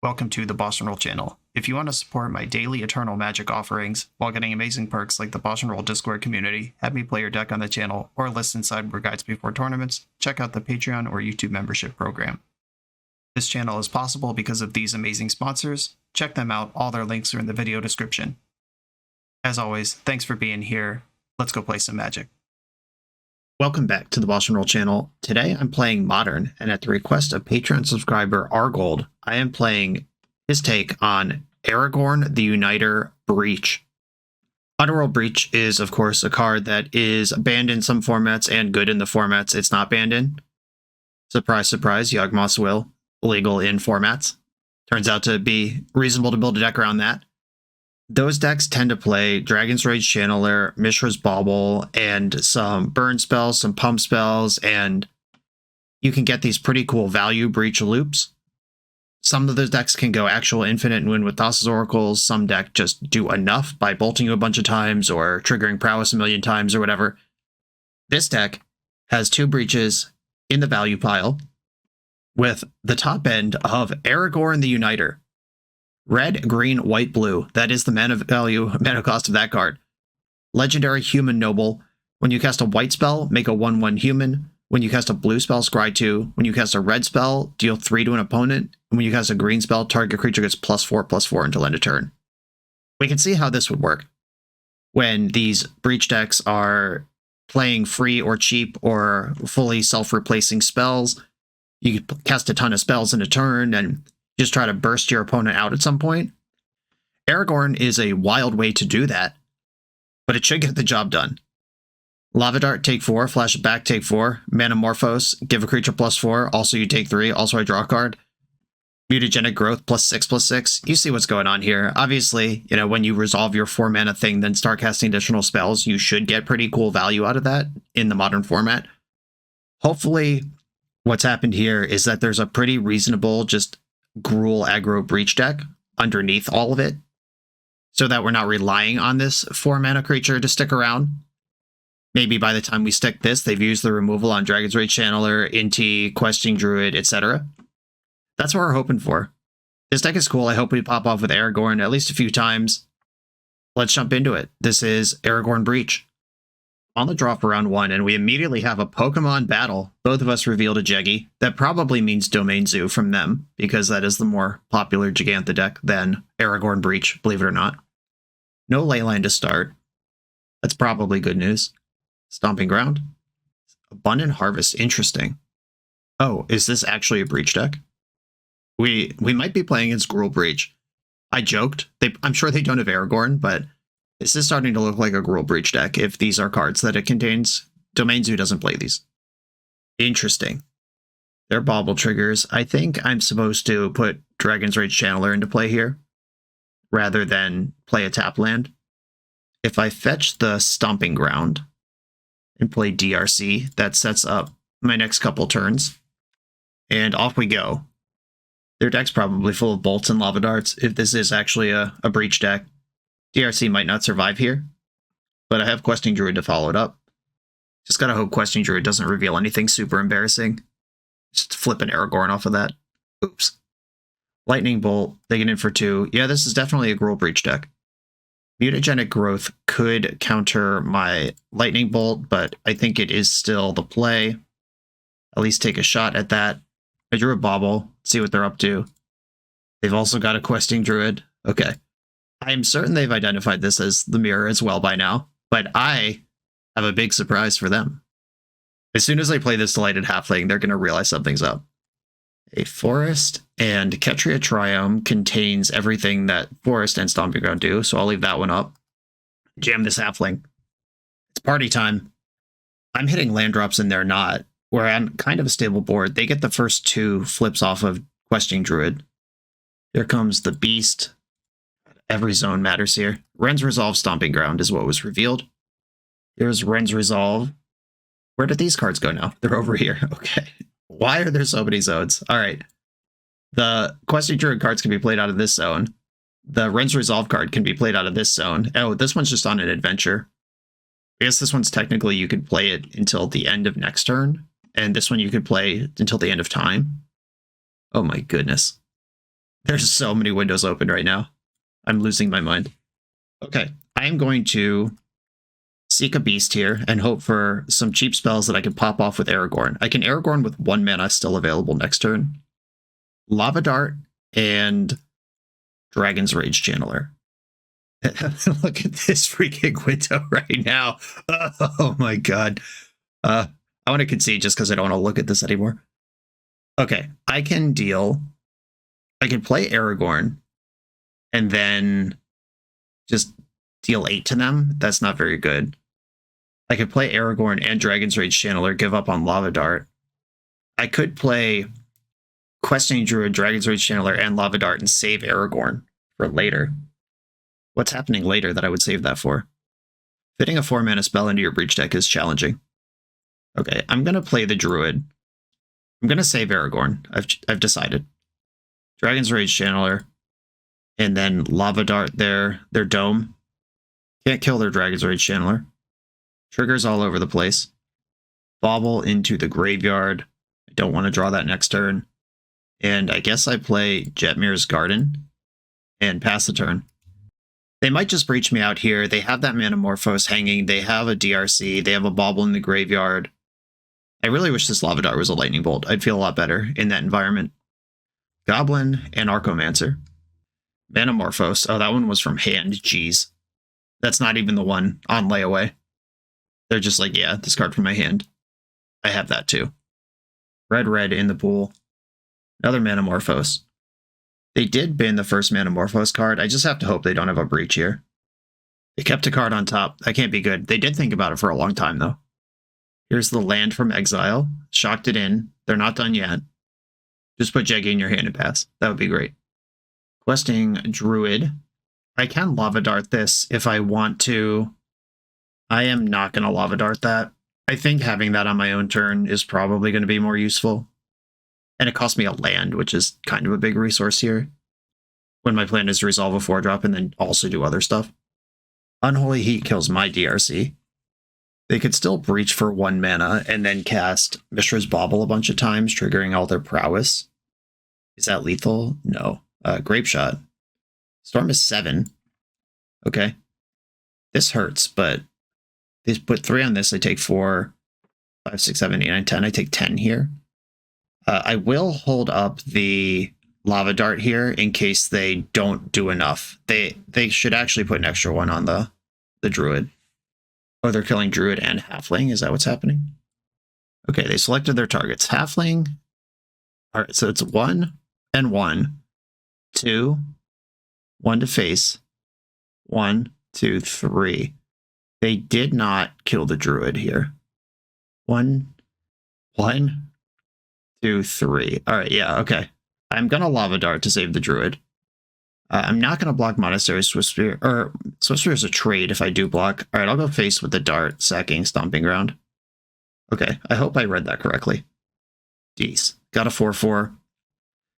Welcome to the BoshNRoll channel. If you want to support my daily Eternal Magic offerings while getting amazing perks like the BoshNRoll Discord community, have me play your deck on the channel, or listen sideboard guides before tournaments, check out the Patreon or YouTube membership program. This channel is possible because of these amazing sponsors. Check them out, all their links are in the video description. As always, thanks for being here. Let's go play some Magic. Welcome back to the BoshNRoll channel. Today I'm playing Modern, and at the request of Patreon subscriber Aragorn, I am playing his take on Aragorn the Uniter Breach. Underworld Breach is, of course, a card that is banned in some formats and good in the formats it's not banned in. Surprise, surprise, Yawgmoth's Will, illegal in formats. Turns out to be reasonable to build a deck around that. Those decks tend to play Dragon's Rage Channeler, Mishra's Bauble, and some burn spells, some pump spells, and you can get these pretty cool value breach loops. Some of those decks can go actual infinite and win with Thassa's Oracles. Some decks just do enough by bolting you a bunch of times or triggering Prowess a million times or whatever. This deck has two breaches in the value pile with the top end of Aragorn the Uniter. Red, green, white, blue. That is the mana cost of that card. Legendary Human Noble. When you cast a white spell, make a 1/1 human. When you cast a blue spell, scry 2. When you cast a red spell, deal 3 to an opponent. And when you cast a green spell, target creature gets +4/+4 until end of turn. We can see how this would work when these breach decks are playing free or cheap or fully self-replacing spells. You could cast a ton of spells in a turn and just try to burst your opponent out at some point. Aragorn is a wild way to do that, but it should get the job done. Lava Dart, take 4, flash it back, take 4. Manamorphose, give a creature +4, also you take 3, also I draw a card. Mutagenic Growth, +6/+6. You see what's going on here. Obviously, when you resolve your 4 mana thing, then start casting additional spells, you should get pretty cool value out of that in the modern format. Hopefully, what's happened here is that there's a pretty reasonable, just Gruul aggro breach deck underneath all of it, so that we're not relying on this 4 mana creature to stick around. Maybe by the time we stick this, they've used the removal on Dragon's Rage Channeler, Inti, Questing Druid, etc. That's what we're hoping for. This deck is cool. I hope we pop off with Aragorn at least a few times. Let's jump into it. This is Aragorn Breach. On the draw for round 1, and we immediately have a Pokemon battle. Both of us revealed a Jeggy. That probably means Domain Zoo from them, because that is the more popular Gigantha deck than Aragorn Breach, believe it or not. No Leyline to start. That's probably good news. Stomping Ground. Abundant Harvest, interesting. Oh, is this actually a Breach deck? We might be playing against Gruul Breach. I joked. I'm sure they don't have Aragorn, but this is starting to look like a Gruul Breach deck if these are cards that it contains. Domain Zoo doesn't play these. Interesting. They're Bauble triggers. I think I'm supposed to put Dragon's Rage Channeler into play here, rather than play a tap land. If I fetch the Stomping Ground and play DRC, that sets up my next couple turns. And off we go. Their deck's probably full of bolts and lava darts if this is actually a breach deck. DRC might not survive here, but I have Questing Druid to follow it up. Just gotta hope Questing Druid doesn't reveal anything super embarrassing. Just flip an Aragorn off of that. Oops. Lightning Bolt, they get in for 2. Yeah, this is definitely a Gruul Breach deck. Mutagenic Growth could counter my Lightning Bolt, but I think it is still the play. At least take a shot at that. I drew a Bauble, see what they're up to. They've also got a Questing Druid. Okay. I am certain they've identified this as the mirror as well by now, but I have a big surprise for them. As soon as they play this Delighted Halfling, they're going to realize something's up. A Forest and Ketria Triome contains everything that Forest and Stomping Ground do, so I'll leave that one up. Jam this Halfling. It's party time. I'm hitting land drops and they're not. We're on kind of a stable board. They get the first 2 flips off of Questing Druid. Here comes the Beast. Every zone matters here. Ren's Resolve Stomping Ground is what was revealed. Here's Ren's Resolve. Where did these cards go now? They're over here. Okay. Why are there so many zones? All right. The Questing Druid cards can be played out of this zone. The Ren's Resolve card can be played out of this zone. Oh, this one's just on an adventure. I guess this one's technically you could play it until the end of next turn. And this one you could play until the end of time. Oh my goodness. There's so many windows open right now. I'm losing my mind. Okay, I am going to seek a beast here and hope for some cheap spells that I can pop off with Aragorn. I can Aragorn with 1 mana still available next turn. Lava Dart and Dragon's Rage Channeler. Look at this freaking window right now. Oh my god. I want to concede just because I don't want to look at this anymore. Okay, I can play Aragorn and then just deal 8 to them. That's not very good. I could play Aragorn and Dragon's Rage Channeler, give up on Lava Dart. I could play Questing Druid, Dragon's Rage Channeler, and Lava Dart and save Aragorn for later. What's happening later that I would save that for? Fitting a 4-mana spell into your Breach deck is challenging. Okay, I'm going to play the Druid. I'm going to save Aragorn. I've decided. Dragon's Rage Channeler, and then Lava Dart their Dome. Can't kill their Dragon's Rage Channeler. Triggers all over the place. Bobble into the graveyard. I don't want to draw that next turn. And I guess I play Jetmir's Garden and pass the turn. They might just breach me out here. They have that Manamorphose hanging. They have a DRC. They have a Bobble in the graveyard. I really wish this Lava Dart was a Lightning Bolt. I'd feel a lot better in that environment. Goblin and Archomancer. Manamorphose. Oh, that one was from hand. Jeez. That's not even the one on layaway. They're just like, yeah, discard from my hand. I have that too. Red in the pool. Another Manamorphose. They did bin the first Manamorphose card. I just have to hope they don't have a breach here. They kept a card on top. That can't be good. They did think about it for a long time, though. Here's the land from exile. Shocked it in. They're not done yet. Just put Jeggy in your hand and pass. That would be great. Questing Druid. I can Lava Dart this if I want to. I am not going to Lava Dart that. I think having that on my own turn is probably going to be more useful. And it costs me a land, which is kind of a big resource here. When my plan is to resolve a 4-drop and then also do other stuff. Unholy Heat kills my DRC. They could still breach for 1 mana and then cast Mishra's Bauble a bunch of times, triggering all their prowess. Is that lethal? No. Grape Shot. Storm is 7. Okay. This hurts, but they put 3 on this. I take 4, 5, 6, 7, 8, 9, 10. I take 10 here. I will hold up the Lava Dart here in case they don't do enough. They should actually put an extra one on the Druid. Oh, they're killing Druid and Halfling? Is that what's happening? Okay, they selected their targets. Halfling. All right, so it's 1 and 1. 2. 1 to face. 1, 2, 3. They did not kill the Druid here. 1, 2, 3. All right, yeah, okay. I'm going to Lava Dart to save the Druid. I'm not going to block Monastery Swift Spear, or Swift Spear is a trade if I do block. All right, I'll go face with the Dart, sacking Stomping Ground. Okay, I hope I read that correctly. Jeez, got a 4/4.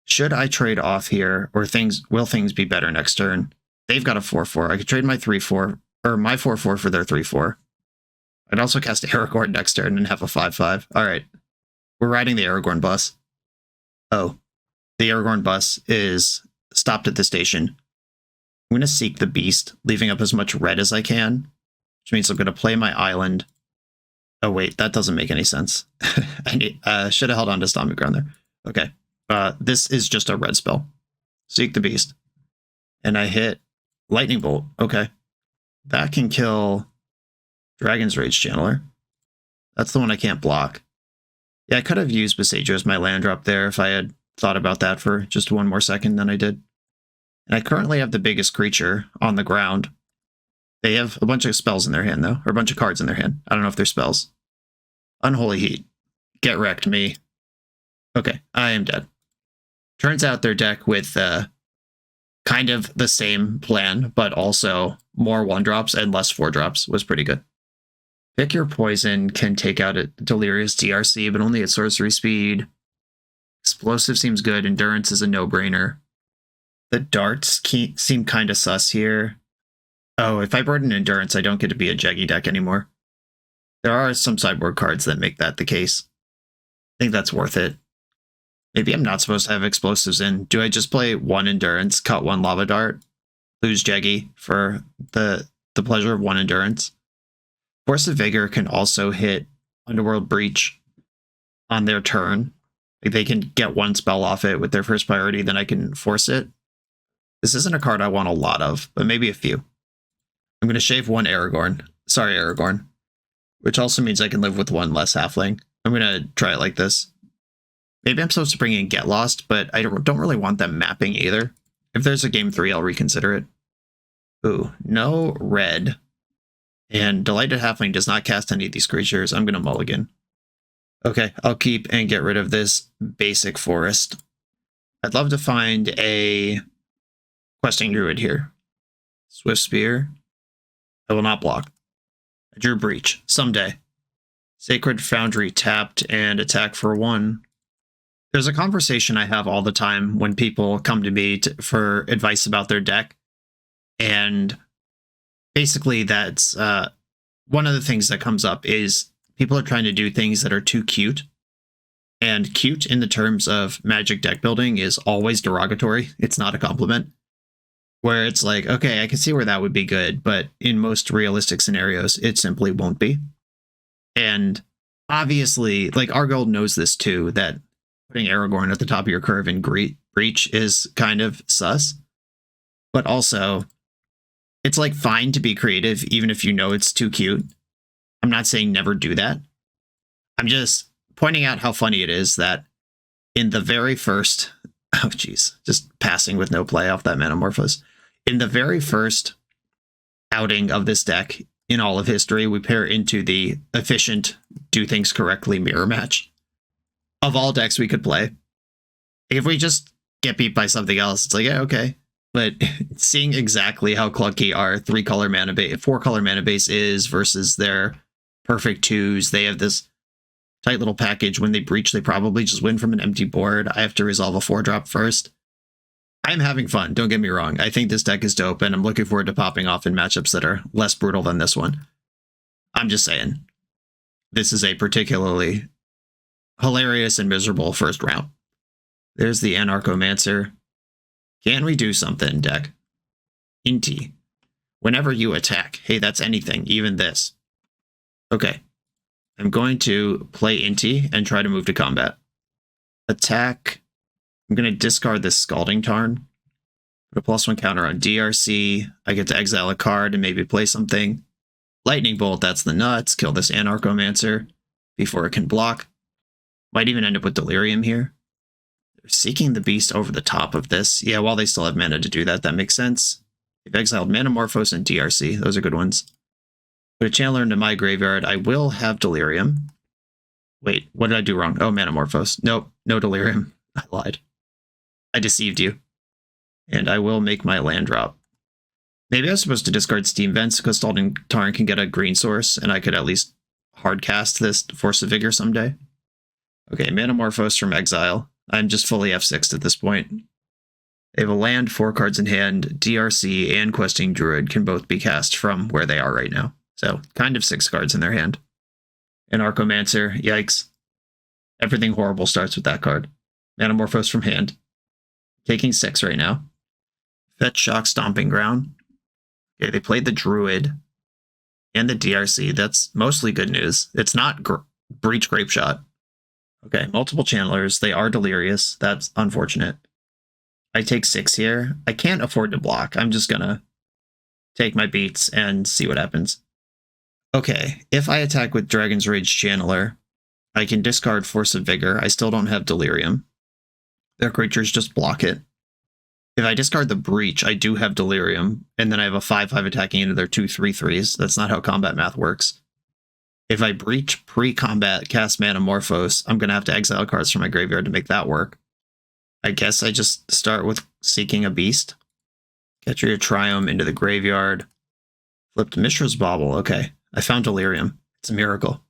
Should I trade off here, or will things be better next turn? They've got a 4/4. I could trade my 3/4, or my 4/4 for their 3/4. I'd also cast Aragorn next turn and have a 5/5. All right, we're riding the Aragorn bus. Oh, the Aragorn bus is stopped at the station. I'm going to seek the beast, leaving up as much red as I can, which means I'm going to play my island. Oh, wait, that doesn't make any sense. I should have held on to Stomping Ground there. Okay, this is just a red spell. Seek the beast. And I hit Lightning Bolt. Okay. That can kill Dragon's Rage Channeler. That's the one I can't block. Yeah, I could have used Besaiger as my land drop there if I had thought about that for just 1 more second than I did. And I currently have the biggest creature on the ground. They have a bunch of spells in their hand, though, or a bunch of cards in their hand. I don't know if they're spells. Unholy Heat. Get wrecked, me. Okay, I am dead. Turns out their deck with kind of the same plan, but also more 1-drops and less 4-drops was pretty good. Pick Your Poison can take out a Delirious DRC, but only at sorcery speed. Explosive seems good. Endurance is a no-brainer. The darts seem kind of sus here. Oh, if I brought in Endurance, I don't get to be a Jeggy deck anymore. There are some sideboard cards that make that the case. I think that's worth it. Maybe I'm not supposed to have explosives in. Do I just play 1 endurance, cut 1 lava dart, lose Jeggy for the pleasure of 1 endurance? Force of Vigor can also hit Underworld Breach on their turn. Like they can get 1 spell off it with their first priority, then I can force it. This isn't a card I want a lot of, but maybe a few. I'm going to shave 1 Aragorn. Sorry, Aragorn. Which also means I can live with 1 less halfling. I'm going to try it like this. Maybe I'm supposed to bring in Get Lost, but I don't really want them mapping either. If there's a game 3, I'll reconsider it. Ooh, no red. And Delighted Halfling does not cast any of these creatures. I'm going to mulligan. Okay, I'll keep and get rid of this basic forest. I'd love to find a Questing Druid here. Swift Spear. I will not block. I drew Breach. Someday. Sacred Foundry tapped and attack for 1. There's a conversation I have all the time when people come to me for advice about their deck. And basically that's one of the things that comes up is people are trying to do things that are too cute. And cute in the terms of Magic deck building is always derogatory. It's not a compliment. Where it's like, okay, I can see where that would be good, but in most realistic scenarios, it simply won't be. And obviously, like Argold knows this too, that putting Aragorn at the top of your curve in Breach is kind of sus. But also, it's like fine to be creative, even if you know it's too cute. I'm not saying never do that. I'm just pointing out how funny it is that in the very first, oh geez, just passing with no play off that Metamorphose. In the very first outing of this deck in all of history, we pair into the efficient, do things correctly mirror match. Of all decks we could play. If we just get beat by something else, it's like, yeah, okay. But seeing exactly how clunky our 4-color mana base is versus their perfect 2s, they have this tight little package. When they breach, they probably just win from an empty board. I have to resolve a 4-drop first. I'm having fun, don't get me wrong. I think this deck is dope, and I'm looking forward to popping off in matchups that are less brutal than this one. I'm just saying, this is a particularly hilarious and miserable first round. There's the Anarchomancer. Can we do something, deck? Inti. Whenever you attack. Hey, that's anything, even this. Okay. I'm going to play Inti and try to move to combat. Attack. I'm going to discard this Scalding Tarn. Put a +1 counter on DRC. I get to exile a card and maybe play something. Lightning Bolt, that's the nuts. Kill this Anarchomancer before it can block. Might even end up with Delirium here. They're seeking the Beast over the top of this. Yeah, while they still have mana to do that, that makes sense. They've exiled Manamorphose and DRC. Those are good ones. Put a Channeler into my graveyard. I will have Delirium. Wait, what did I do wrong? Oh, Manamorphose. Nope, no Delirium. I lied. I deceived you. And I will make my land drop. Maybe I was supposed to discard Steam Vents because Scalding Tarn can get a green source, and I could at least hardcast this Force of Vigor someday. Okay, Manamorphose from exile. I'm just fully F6'd at this point. They have a land, 4 cards in hand. DRC and Questing Druid can both be cast from where they are right now. So, kind of 6 cards in their hand. Anarchomancer, yikes. Everything horrible starts with that card. Manamorphose from hand. Taking 6 right now. Fetch, Shock, Stomping Ground. Okay, they played the Druid and the DRC. That's mostly good news. It's not Breach Grape Shot. Okay, multiple channelers. They are delirious. That's unfortunate. I take 6 here. I can't afford to block. I'm just gonna take my beats and see what happens. Okay, if I attack with Dragon's Rage Channeler, I can discard Force of Vigor. I still don't have Delirium. Their creatures just block it. If I discard the Breach, I do have Delirium, and then I have a 5/5 attacking into their 2/3/3s. That's not how combat math works. If I Breach pre-combat cast Manamorphose, I'm going to have to exile cards from my graveyard to make that work. I guess I just start with Seeking a Beast. Get your Triome into the graveyard. Flipped Mishra's Bauble. Okay, I found Delirium. It's a miracle.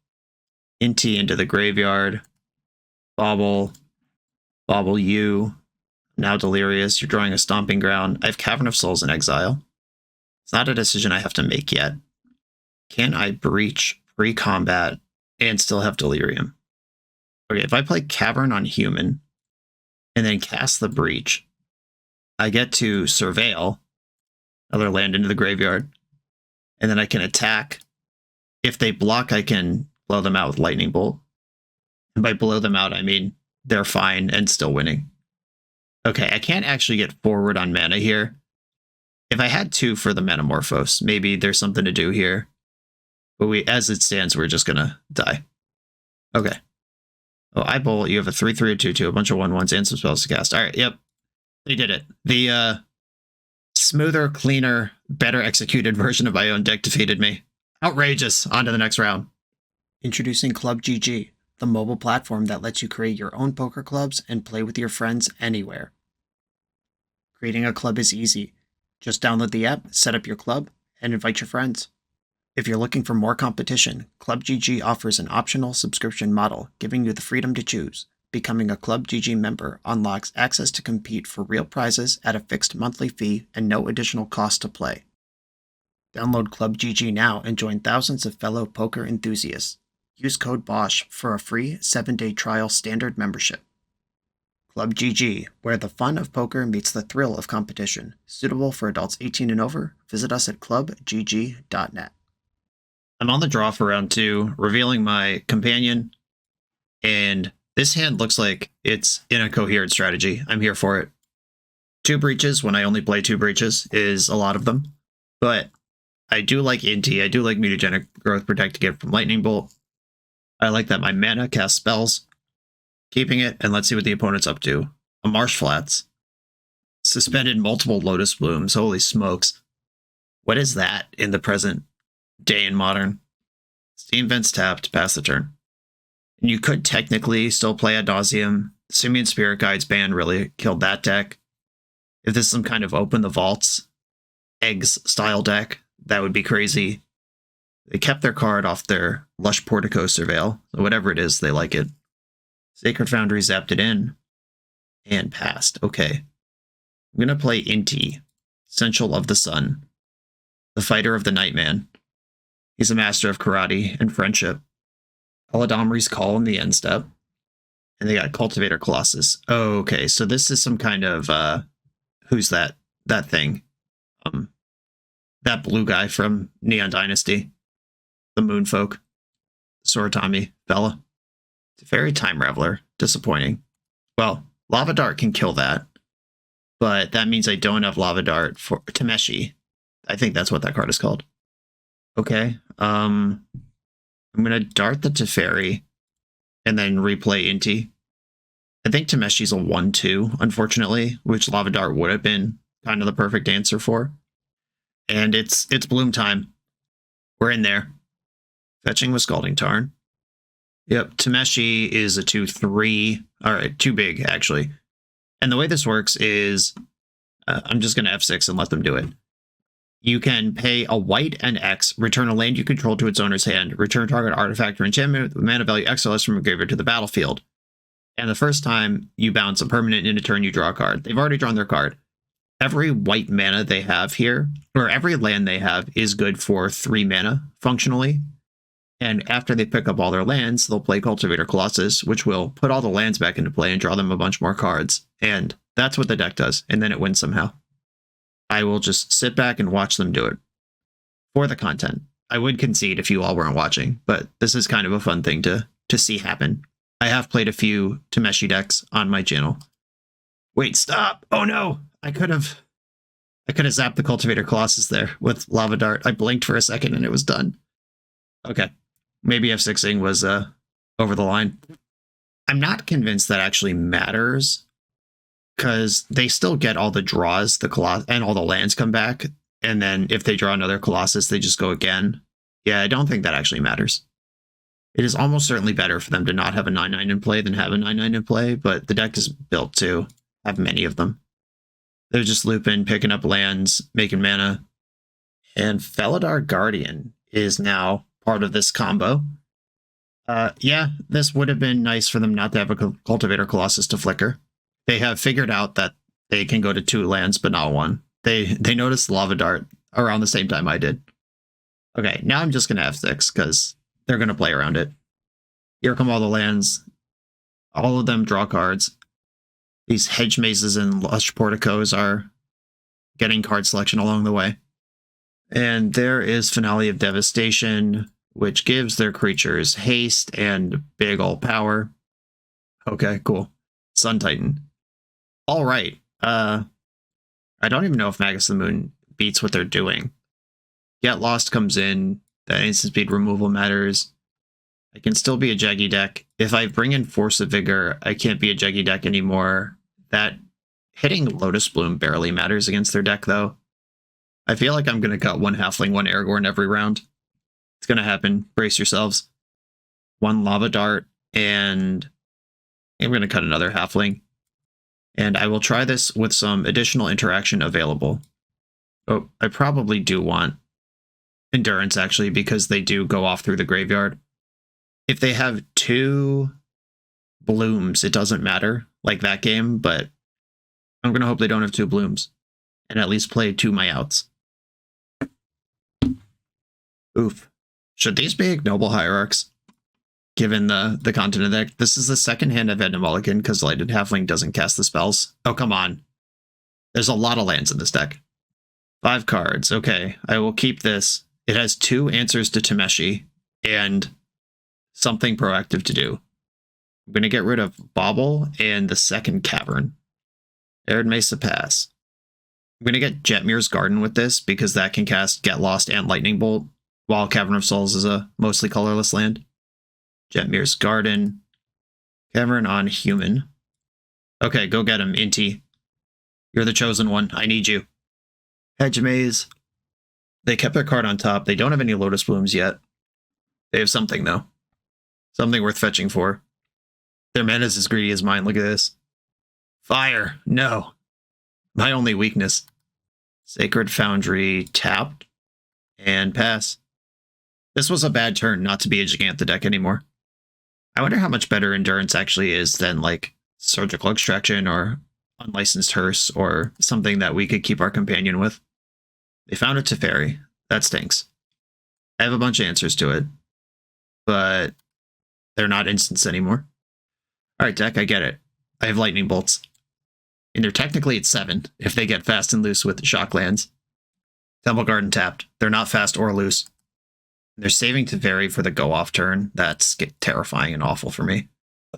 Inti into the graveyard. Bauble. Bauble you. Now Delirious. You're drawing a Stomping Ground. I have Cavern of Souls in exile. It's not a decision I have to make yet. Can I Breach pre-combat and still have Delirium? Okay, if I play Cavern on human, and then cast the Breach. I get to Surveil, another land into the graveyard, and then I can attack. If they block, I can blow them out with Lightning Bolt. And by blow them out, I mean they're fine and still winning. Okay, I can't actually get forward on mana here. If I had 2 for the Metamorphose, maybe there's something to do here. But as it stands, we're just gonna die. Okay. Oh, I bolt. You have a 3/3, a 2/2, a bunch of 1/1s, and some spells to cast. All right, yep. They did it. The smoother, cleaner, better executed version of my own deck defeated me. Outrageous. On to the next round. Introducing Club GG, the mobile platform that lets you create your own poker clubs and play with your friends anywhere. Creating a club is easy. Just download the app, set up your club, and invite your friends. If you're looking for more competition, Club GG offers an optional subscription model, giving you the freedom to choose. Becoming a Club GG member unlocks access to compete for real prizes at a fixed monthly fee and no additional cost to play. Download Club GG now and join thousands of fellow poker enthusiasts. Use code BOSH for a free 7-day trial standard membership. Club GG, where the fun of poker meets the thrill of competition. Suitable for adults 18 and over. Visit us at clubgg.net. I'm on the draw for round 2, revealing my companion, and this hand looks like it's in a coherent strategy. I'm here for it. 2 breaches, when I only play 2 breaches, is a lot of them, but I do like Inti, I do like Mutagenic Growth Protect to get from Lightning Bolt. I like that my mana casts spells. Keeping it, and let's see what the opponent's up to. A Marsh Flats. Suspended multiple Lotus Blooms, holy smokes. What is that in the present day in Modern? Steam Vents tapped, pass the turn. And you could technically still play Ad Nauseam. Simian Spirit Guides ban really killed that deck. If this is some kind of Open the Vaults, Eggs style deck, that would be crazy. They kept their card off their Lush Portico Surveil, so whatever it is, they like it. Sacred Foundry zapped it in, and passed. Okay. I'm going to play Inti, Essential of the Sun, the fighter of the Nightman. He's a master of karate and friendship. Aladomri's Call in the end step. And they got Cultivator Colossus. Okay, so this is some kind of, who's that thing? That blue guy from Neon Dynasty. The Moonfolk. Soratami, Bella. Fairy Time Reveler. Disappointing. Well, Lava Dart can kill that. But that means I don't have Lava Dart for Tameshi. I think that's what that card is called. Okay. I'm going to Dart the Teferi and then replay Inti. I think Tameshi's a 1/2, unfortunately, which Lava Dart would have been kind of the perfect answer for. And it's Bloom time. We're in there. Fetching with Scalding Tarn. Yep, Tameshi is a 2/3. All right, too big, actually. And the way this works is, I'm just going to F6 and let them do it. You can pay a white and X, return a land you control to its owner's hand, return target artifact or enchantment with mana value X or less from a graveyard to the battlefield. And the first time you bounce a permanent in a turn, you draw a card. They've already drawn their card. Every white mana they have here, or every land they have, is good for 3 mana, functionally. And after they pick up all their lands, they'll play Cultivator Colossus, which will put all the lands back into play and draw them a bunch more cards. And that's what the deck does, and then it wins somehow. I will just sit back and watch them do it. For the content. I would concede if you all weren't watching, but this is kind of a fun thing to see happen. I have played a few Tameshi decks on my channel. Wait, stop! Oh no! I could have zapped the Cultivator Colossus there with Lava Dart. I blinked for a second and it was done. Okay. Maybe F6ing was over the line. I'm not convinced that actually matters, because they still get all the draws, and all the lands come back, and then if they draw another Colossus, they just go again. Yeah, I don't think that actually matters. It is almost certainly better for them to not have a 9/9 in play than have a 9/9 in play, but the deck is built to have many of them. They're just looping, picking up lands, making mana. And Felidar Guardian is now part of this combo. Yeah, this would have been nice for them not to have a Cultivator Colossus to flicker. They have figured out that they can go to 2 lands, but not 1. They noticed Lava Dart around the same time I did. Okay, now I'm just going to F6, because they're going to play around it. Here come all the lands. All of them draw cards. These hedge mazes and lush porticos are getting card selection along the way. And there is Finale of Devastation, which gives their creatures haste and big ol' power. Okay, cool. Sun Titan. All right. I don't even know if Magus of the Moon beats what they're doing. Get Lost comes in. That instant speed removal matters. I can still be a Jaggy deck. If I bring in Force of Vigor, I can't be a Jaggy deck anymore. That hitting Lotus Bloom barely matters against their deck, though. I feel like I'm going to cut one Halfling, one Aragorn every round. It's going to happen. Brace yourselves. One Lava Dart, and I'm going to cut another Halfling. And I will try this with some additional interaction available. Oh, I probably do want Endurance, actually, because they do go off through the graveyard. If they have 2 blooms, it doesn't matter, like that game, but I'm going to hope they don't have 2 blooms, and at least play 2 my outs. Oof. Should these be ignoble hierarchs? Given the content of the deck. This is the second hand I've had to mulligan because Lighted Halfling doesn't cast the spells. Oh, come on. There's a lot of lands in this deck. 5 cards. Okay, I will keep this. It has 2 answers to Tameshi and something proactive to do. I'm going to get rid of Bauble and the second Cavern. Arid Mesa pass. I'm going to get Jetmir's Garden with this because that can cast Get Lost and Lightning Bolt, while Cavern of Souls is a mostly colorless land. Jetmir's Garden. Cavern on human. Okay, go get him, Inti. You're the chosen one. I need you. Hedge Maze. They kept their card on top. They don't have any Lotus Blooms yet. They have something, though. Something worth fetching for. Their mana's as greedy as mine. Look at this. Fire. No. My only weakness. Sacred Foundry tapped. And pass. This was a bad turn not to be a Giganta deck anymore. I wonder how much better Endurance actually is than, like, Surgical Extraction or Unlicensed Hearse or something that we could keep our companion with. They found a Teferi. That stinks. I have a bunch of answers to it, but they're not instants anymore. Alright, deck, I get it. I have Lightning Bolts. And they're technically at 7 if they get fast and loose with the Shocklands. Temple Garden tapped. They're not fast or loose. They're saving Teferi for the go-off turn. That's terrifying and awful for me.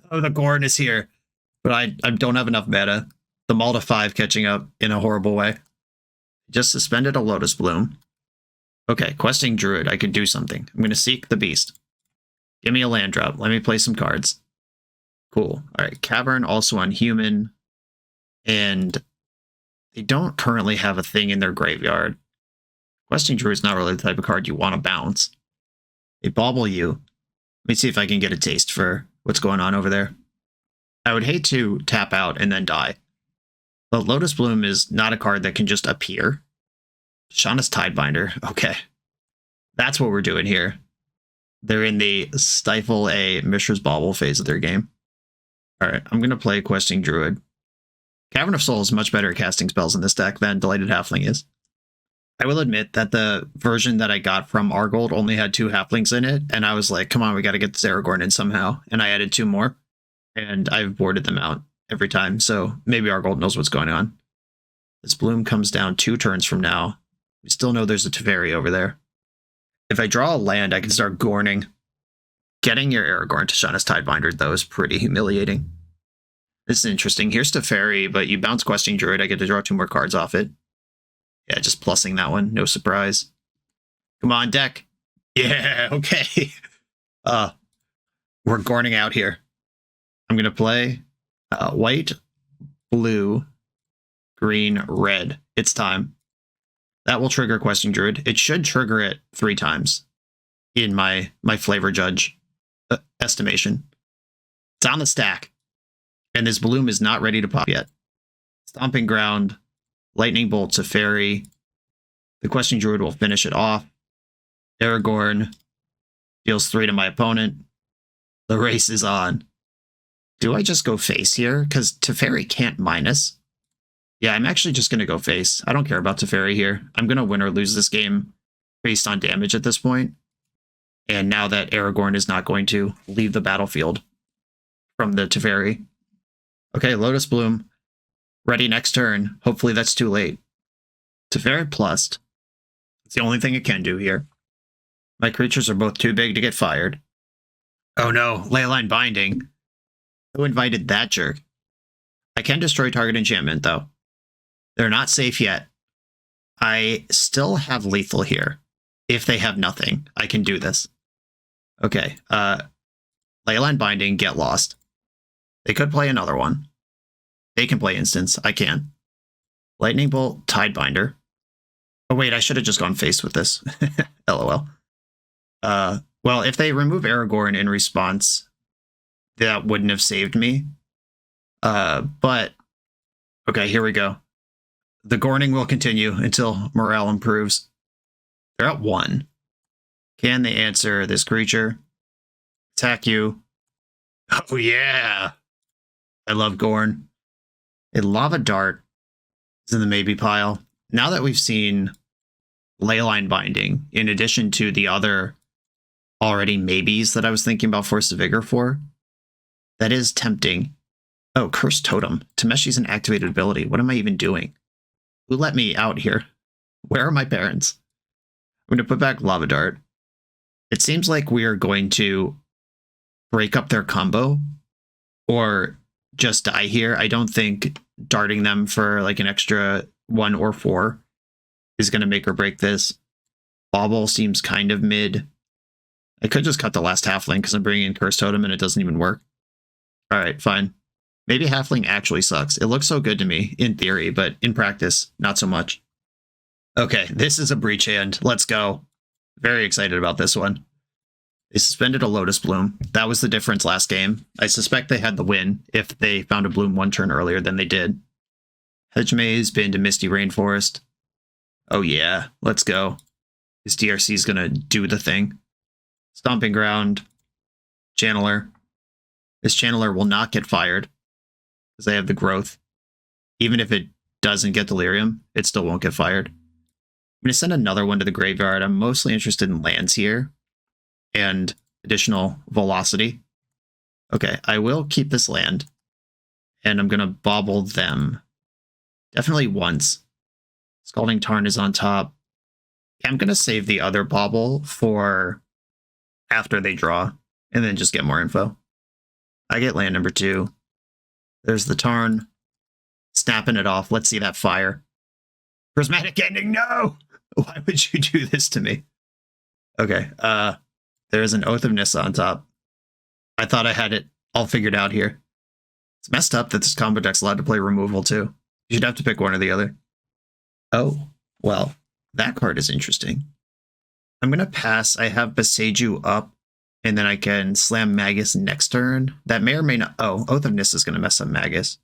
Oh, the Gorn is here. But I don't have enough meta. The Malta 5 catching up in a horrible way. Just suspended a Lotus Bloom. Okay, Questing Druid. I could do something. I'm going to Seek the Beast. Give me a land drop. Let me play some cards. Cool. Alright, Cavern also on human. And they don't currently have a thing in their graveyard. Questing Druid is not really the type of card you want to bounce. They bauble you. Let me see if I can get a taste for what's going on over there. I would hate to tap out and then die. But Lotus Bloom is not a card that can just appear. Shauna's Tidebinder. Okay. That's what we're doing here. They're in the Stifle a Mishra's Bauble phase of their game. Alright, I'm going to play Questing Druid. Cavern of Souls is much better at casting spells in this deck than Delighted Halfling is. I will admit that the version that I got from Argold only had 2 Halflings in it, and I was like, come on, we got to get this Aragorn in somehow. And I added 2 more, and I've boarded them out every time, so maybe Argold knows what's going on. This Bloom comes down 2 turns from now. We still know there's a Teferi over there. If I draw a land, I can start Gorning. Getting your Aragorn to Shauna's Tidebinder, though, is pretty humiliating. This is interesting. Here's Teferi, but you bounce Questing Druid, I get to draw 2 more cards off it. Yeah, just plussing that one. No surprise. Come on, deck. Yeah, okay. We're Gorning out here. I'm going to play white, blue, green, red. It's time. That will trigger Questing Druid. It should trigger it 3 times in my Flavor Judge estimation. It's on the stack. And this Bloom is not ready to pop yet. Stomping Ground, Lightning Bolt, Teferi. The Questing Druid will finish it off. Aragorn deals 3 to my opponent. The race is on. Do I just go face here? Because Teferi can't minus. Yeah, I'm actually just going to go face. I don't care about Teferi here. I'm going to win or lose this game based on damage at this point. And now that Aragorn is not going to leave the battlefield from the Teferi. Okay, Lotus Bloom. Ready next turn. Hopefully that's too late. Teferi plus. It's the only thing it can do here. My creatures are both too big to get fired. Oh no, Leyline Binding. Who invited that jerk? I can destroy target enchantment, though. They're not safe yet. I still have lethal here. If they have nothing, I can do this. Okay, Leyline Binding, get lost. They could play another one. They can play instance, I can't. Lightning Bolt, Tidebinder. Oh wait, I should have just gone face with this. LOL. Well, if they remove Aragorn in response, that wouldn't have saved me. But, okay, here we go. The Gorning will continue until morale improves. They're at 1. Can they answer this creature? Attack you. Oh yeah! I love Gorn. A Lava Dart is in the maybe pile. Now that we've seen Leyline Binding, in addition to the other already maybes that I was thinking about Force of Vigor for, that is tempting. Oh, Cursed Totem. Tameshi's an activated ability. What am I even doing? Who let me out here? Where are my parents? I'm going to put back Lava Dart. It seems like we are going to break up their combo or just die here. I don't think darting them for like an extra 1 or 4 is going to make or break this. Bauble seems kind of mid. I could just cut the last halfling because I'm bringing in Cursed Totem and it doesn't even work. All right, fine. Maybe halfling actually sucks. It looks so good to me in theory, but in practice, not so much. Okay, this is a breach hand. Let's go. Very excited about this one. They suspended a Lotus Bloom. That was the difference last game. I suspect they had the win if they found a bloom 1 turn earlier than they did. Hedge Maze, Been to Misty Rainforest. Oh yeah, let's go. His DRC is going to do the thing. Stomping Ground. Channeler. This Channeler will not get fired because they have the growth. Even if it doesn't get Delirium, it still won't get fired. I'm going to send another one to the graveyard. I'm mostly interested in lands here and additional velocity. Okay, I will keep this land and I'm going to bauble them. Definitely once. Scalding Tarn is on top. I'm going to save the other bauble for after they draw and then just get more info. I get land number 2. There's the Tarn. Snapping it off. Let's see that fire. Prismatic Ending, no! Why would you do this to me? Okay, there's an Oath of Nissa on top. I thought I had it all figured out here. It's messed up that this combo deck's allowed to play removal too. You should have to pick one or the other. Oh, well, that card is interesting. I'm going to pass. I have Boseiju up, and then I can slam Magus next turn. That may or may not... Oh, Oath of Nissa is going to mess up Magus.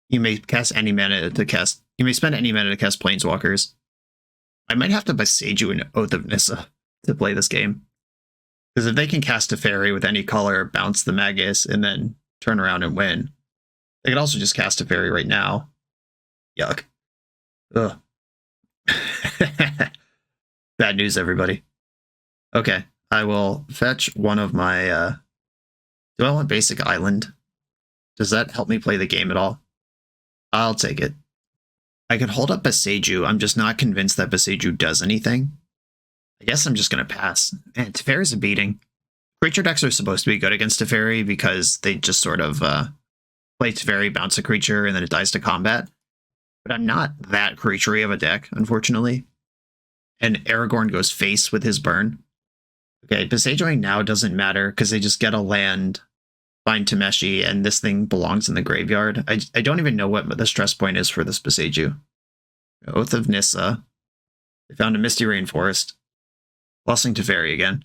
You may cast any mana to cast... You may spend any mana to cast Planeswalkers. I might have to Boseiju an Oath of Nissa to play this game. Because if they can cast a fairy with any color, bounce the Magus, and then turn around and win, they could also just cast a fairy right now. Yuck. Ugh. Bad news, everybody. Okay, I will fetch one of my... Do I want Basic Island? Does that help me play the game at all? I'll take it. I could hold up Boseiju. I'm just not convinced that Boseiju does anything. I guess I'm just going to pass. And Teferi's a beating. Creature decks are supposed to be good against Teferi because they just sort of play Teferi, bounce a creature, and then it dies to combat. But I'm not that creaturey of a deck, unfortunately. And Aragorn goes face with his burn. Okay, Boseijuing now doesn't matter because they just get a land, find Tameshi, and this thing belongs in the graveyard. I don't even know what the stress point is for this Boseiju. Oath of Nissa. They found a Misty Rainforest. Blessing Teferi again.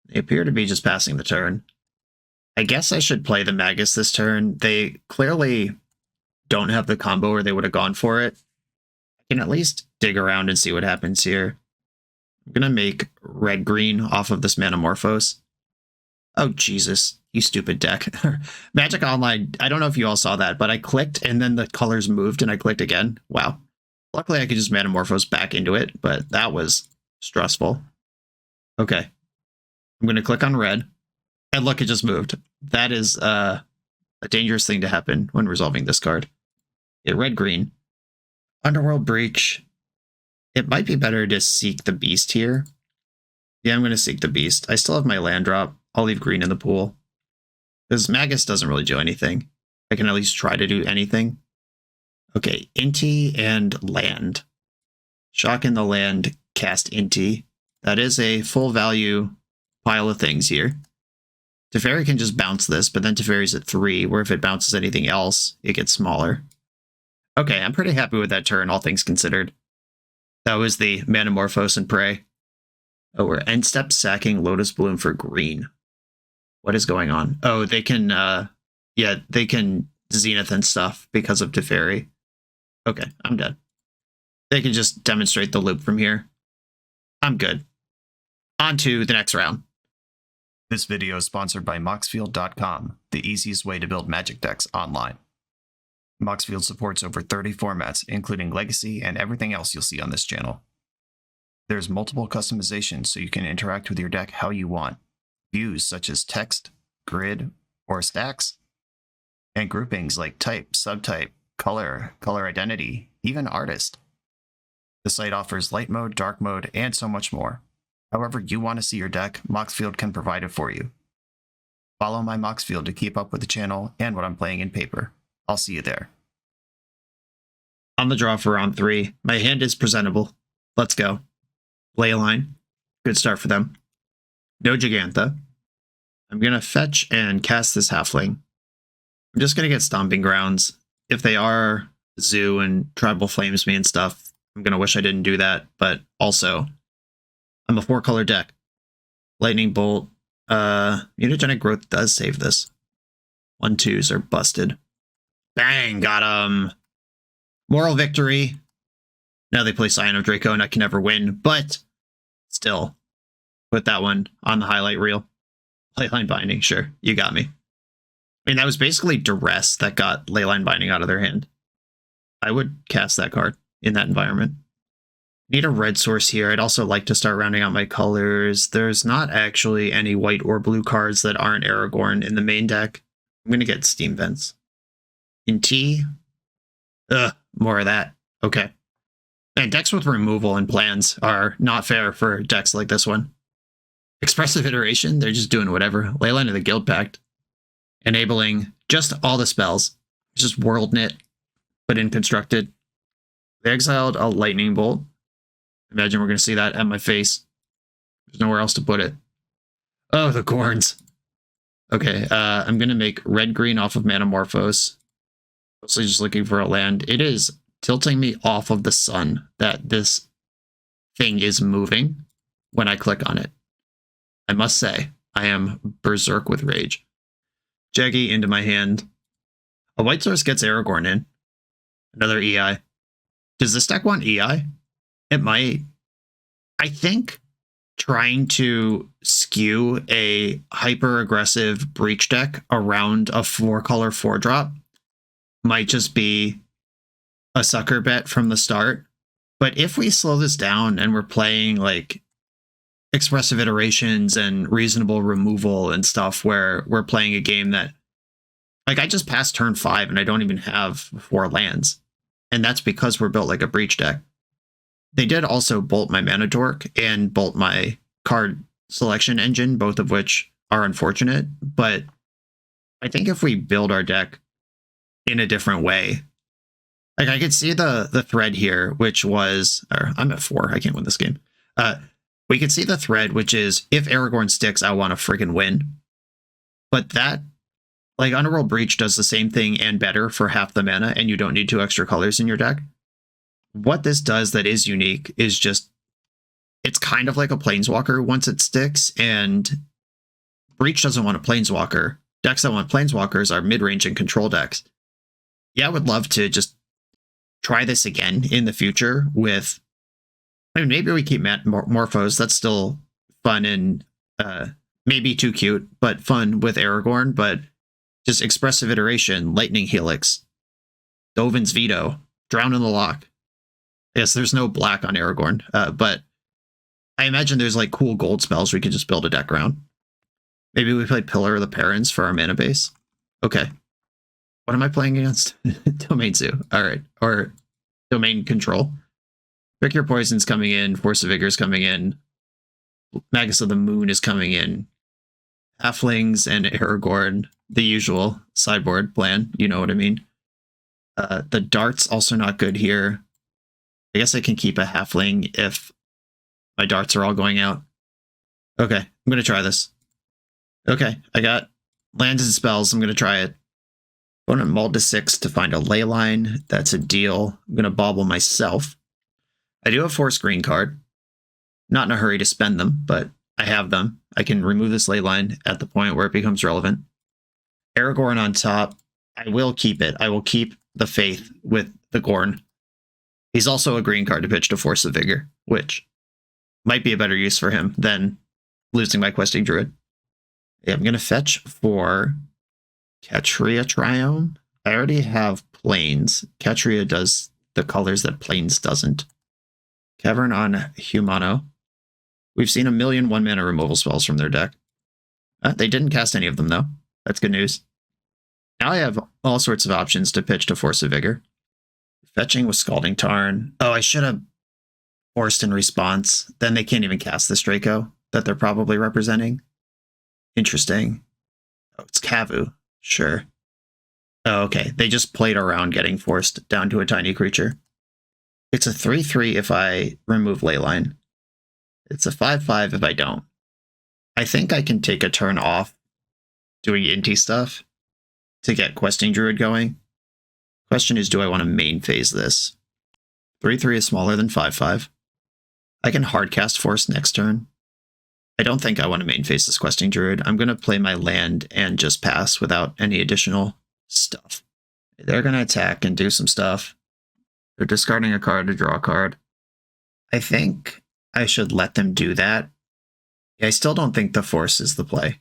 They appear to be just passing the turn. I guess I should play the Magus this turn. They clearly don't have the combo or they would have gone for it. I can at least dig around and see what happens here. I'm going to make red-green off of this Manamorphose. Oh, Jesus. You stupid deck. Magic Online, I don't know if you all saw that, but I clicked and then the colors moved and I clicked again. Wow. Luckily, I could just Manamorphose back into it, but that was stressful. Okay. I'm going to click on red. And look, it just moved. That is a dangerous thing to happen when resolving this card. Yeah, red-green. Underworld Breach. It might be better to seek the beast here. Yeah, I'm going to seek the beast. I still have my land drop. I'll leave green in the pool. Because Magus doesn't really do anything. I can at least try to do anything. Okay, Inti and land. Shock in the land, cast Inti. That is a full value pile of things here. Teferi can just bounce this, but then Teferi's at 3, where if it bounces anything else, it gets smaller. Okay, I'm pretty happy with that turn, all things considered. That was the Manamorphose and Prey. Oh, we're end step sacking Lotus Bloom for green. What is going on? Oh, they can, yeah, they can Zenith and stuff because of Teferi. Okay, I'm dead. They can just demonstrate the loop from here. I'm good. On to the next round. This video is sponsored by Moxfield.com, the easiest way to build Magic decks online. Moxfield supports over 30 formats, including Legacy and everything else you'll see on this channel. There's multiple customizations so you can interact with your deck how you want. Views such as text, grid, or stacks. And groupings like type, subtype, color, color identity, even artist. The site offers light mode, dark mode, and so much more. However you want to see your deck, Moxfield can provide it for you. Follow my Moxfield to keep up with the channel and what I'm playing in paper. I'll see you there. On the draw for round 3, my hand is presentable. Let's go. Leyline. Good start for them. No Gigantha. I'm going to fetch and cast this Halfling. I'm just going to get Stomping Grounds. If they are Zoo and Tribal Flames me and stuff, I'm going to wish I didn't do that, but also, I'm a 4-color deck. Lightning Bolt. Mutagenic Growth does save this. 1/2s are busted. Bang! Got him! Moral victory. Now they play Scion of Draco and I can never win, but still, put that one on the highlight reel. Leyline Binding, sure, you got me. I mean, that was basically Duress that got Leyline Binding out of their hand. I would cast that card in that environment. Need a red source here. I'd also like to start rounding out my colors. There's not actually any white or blue cards that aren't Aragorn in the main deck. I'm going to get Steam Vents. In T, more of that. Okay. And decks with removal and plans are not fair for decks like this one. Expressive Iteration, they're just doing whatever. Leyline of the Guild Pact. Enabling just all the spells. Just World Knit, but in Constructed. They exiled a Lightning Bolt. Imagine we're going to see that at my face. There's nowhere else to put it. Oh, the Gorns. Okay, I'm going to make red-green off of Manamorphose. Mostly just looking for a land. It is tilting me off of the sun that this thing is moving when I click on it. I must say, I am berserk with rage. Jaggy into my hand. A white source gets Aragorn in. Another EI. Does this deck want EI? It might. I think trying to skew a hyper-aggressive Breach deck around a 4-color 4-drop might just be a sucker bet from the start. But if we slow this down and we're playing like expressive iterations and reasonable removal and stuff where we're playing a game that, like, I just passed turn 5 and I don't even have 4 lands. And that's because we're built like a Breach deck. They did also bolt my Mana Dork and bolt my card selection engine, both of which are unfortunate. But I think if we build our deck in a different way, like I could see the thread here, which was, or I'm at 4, I can't win this game. We could see the thread, which is if Aragorn sticks, I want to friggin' win. But that, like, Underworld Breach does the same thing and better for half the mana, and you don't need 2 extra colors in your deck. What this does that is unique is just, it's kind of like a Planeswalker once it sticks, and Breach doesn't want a Planeswalker. Decks that want Planeswalkers are mid-range and control decks. Yeah, I would love to just try this again in the future with, I mean, maybe we keep Morphos. That's still fun and maybe too cute, but fun with Aragorn. But just Expressive Iteration, Lightning Helix, Dovin's Veto, Drown in the Lock. Yes, there's no black on Aragorn, but I imagine there's like cool gold spells we could just build a deck around. Maybe we play Pillar of the Parents for our mana base. Okay. What am I playing against? Domain Zoo. All right. Or Domain Control. Pick Your Poison's coming in. Force of Vigor's coming in. Magus of the Moon is coming in. Halflings and Aragorn, the usual sideboard plan. You know what I mean. The darts also not good here. I guess I can keep a halfling if my darts are all going out. Okay, I'm going to try this. Okay, I got lands and spells. I'm going to try it. Opponent mulled to 6 to find a ley line. That's a deal. I'm going to bobble myself. I do have 4 screen card. Not in a hurry to spend them, but I have them. I can remove this ley line at the point where it becomes relevant. Aragorn on top. I will keep it. I will keep the faith with the GORN. He's also a green card to pitch to Force of Vigor, which might be a better use for him than losing my Questing Druid. Yeah, I'm going to fetch for Catria Triome. I already have Plains. Catria does the colors that Plains doesn't. Cavern on Humano. We've seen a million 1-mana removal spells from their deck. They didn't cast any of them, though. That's good news. Now I have all sorts of options to pitch to Force of Vigor. Fetching with Scalding Tarn. Oh, I should have forced in response. Then they can't even cast this Draco that they're probably representing. Interesting. Oh, it's Kavu. Sure. Oh, okay. They just played around getting forced down to a tiny creature. It's a 3/3 if I remove Leyline. It's a 5/5 if I don't. I think I can take a turn off doing Inti stuff to get Questing Druid going. Question is, do I want to main phase this? 3/3 is smaller than 5/5. I can hardcast Force next turn. I don't think I want to main phase this Questing Druid. I'm going to play my land and just pass without any additional stuff. They're going to attack and do some stuff. They're discarding a card to draw a card. I think I should let them do that. I still don't think the Force is the play.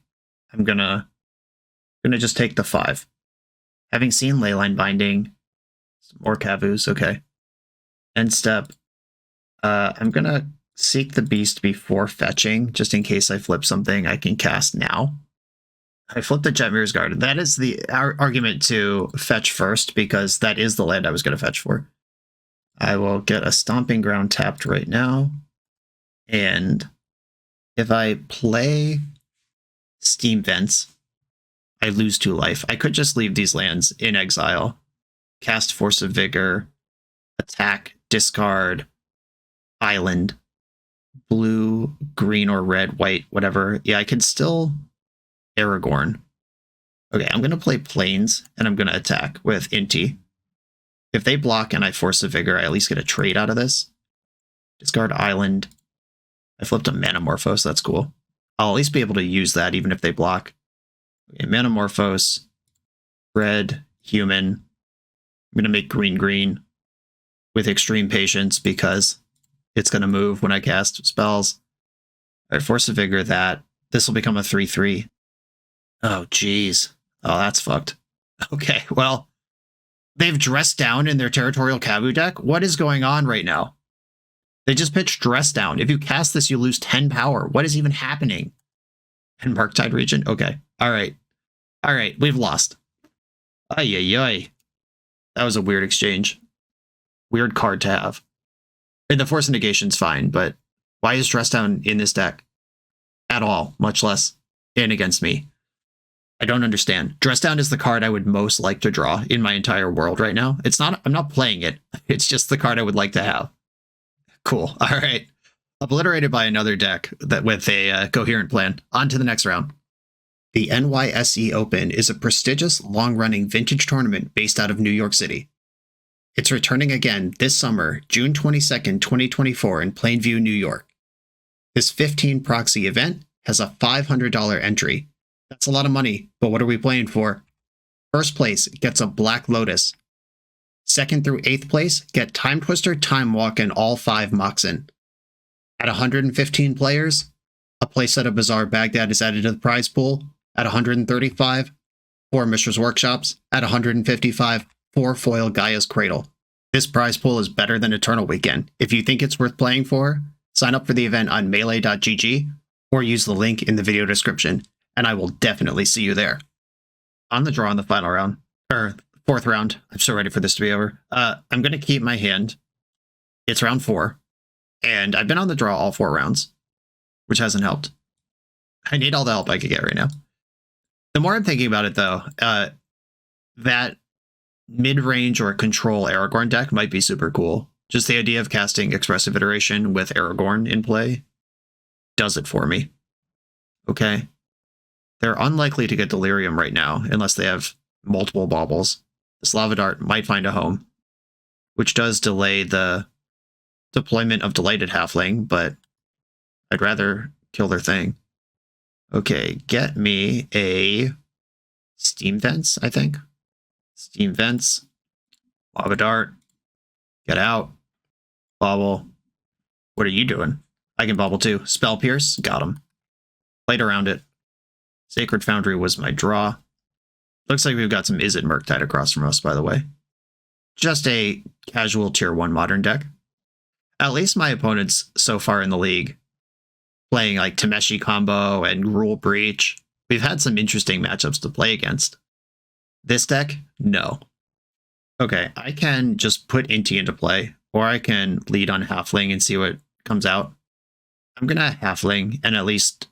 I'm gonna just take the 5. Having seen Leyline Binding, some more Kavus, okay. End step. I'm gonna seek the Beast before fetching, just in case I flip something I can cast now. I flipped the Jetmir's Garden. That is the argument to fetch first, because that is the land I was going to fetch for. I will get a Stomping Ground tapped right now. And if I play Steam Vents, I lose 2 life. I could just leave these lands in exile, cast Force of Vigor, attack, discard, island, blue, green, or red, white, whatever. Yeah, I could still Aragorn. Okay, I'm going to play Plains, and I'm going to attack with Inti. If they block and I Force of Vigor, I at least get a trade out of this. Discard island. I flipped a Manamorphose, that's cool. I'll at least be able to use that even if they block. Okay, Manamorphose, red, human. I'm going to make green with extreme patience because it's going to move when I cast spells. All right, Force of Vigor that. This will become a 3/3. Oh, geez. Oh, that's fucked. Okay, well, they've dressed down in their Territorial Kavu deck? What is going on right now? They just pitched Dress Down. If you cast this, you lose 10 power. What is even happening? And Marktide Region? Okay. All right. All right. We've lost. Ay, ay, ay. That was a weird exchange. Weird card to have. And the Force of Negation's fine, but why is Dress Down in this deck? At all, much less in against me. I don't understand. Dress Down is the card I would most like to draw in my entire world right now. It's not, I'm not playing it. It's just the card I would like to have. Cool. All right. Obliterated by another deck that with a coherent plan. On to the next round. The NYSE Open is a prestigious, long-running vintage tournament based out of New York City. It's returning again this summer, June 22nd, 2024 in Plainview, New York. This 15 proxy event has a $500 entry. That's a lot of money, but what are we playing for? First place gets a Black Lotus. 2nd through 8th place get Time Twister, Time Walk, and all 5 Moxen. At 115 players, a playset of Bazaar Baghdad is added to the prize pool. At 135, 4 Mishra's Workshops. At 155, 4 foil Gaia's Cradle. This prize pool is better than Eternal Weekend. If you think it's worth playing for, sign up for the event on melee.gg or use the link in the video description, and I will definitely see you there. On the draw in the final round, 4th round. I'm so ready for this to be over. I'm going to keep my hand. It's round 4. And I've been on the draw all 4 rounds, which hasn't helped. I need all the help I could get right now. The more I'm thinking about it, though, that mid-range or control Aragorn deck might be super cool. Just the idea of casting Expressive Iteration with Aragorn in play does it for me. Okay. They're unlikely to get Delirium right now, unless they have multiple baubles. This Lava Dart might find a home, which does delay the deployment of Delighted Halfling, but I'd rather kill their thing. Okay, get me a Steam Vents, I think. Steam Vents. Lava Dart. Get out. Bobble. What are you doing? I can bobble too. Spell Pierce. Got him. Played around it. Sacred Foundry was my draw. Looks like we've got some Izzet Murktide across from us, by the way. Just a casual tier 1 modern deck. At least my opponents so far in the league, playing like Tameshi combo and Rule Breach, we've had some interesting matchups to play against. This deck, no. Okay, I can just put Inti into play, or I can lead on Halfling and see what comes out. I'm going to Halfling and at least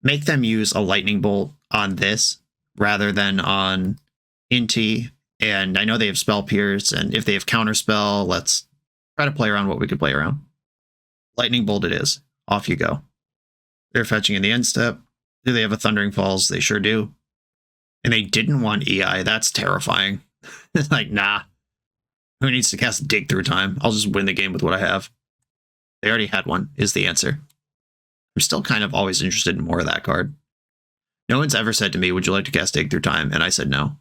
make them use a Lightning Bolt on this rather than on Inti. And I know they have Spell Pierce, and if they have Counterspell, let's try to play around what we could play around. Lightning Bolt it is. Off you go. They're fetching in the end step. Do they have a Thundering Falls? They sure do. And they didn't want EI. That's terrifying. It's like, nah. Who needs to cast Dig Through Time? I'll just win the game with what I have. They already had one, is the answer. I'm still kind of always interested in more of that card. No one's ever said to me, would you like to cast Dig Through Time? And I said no.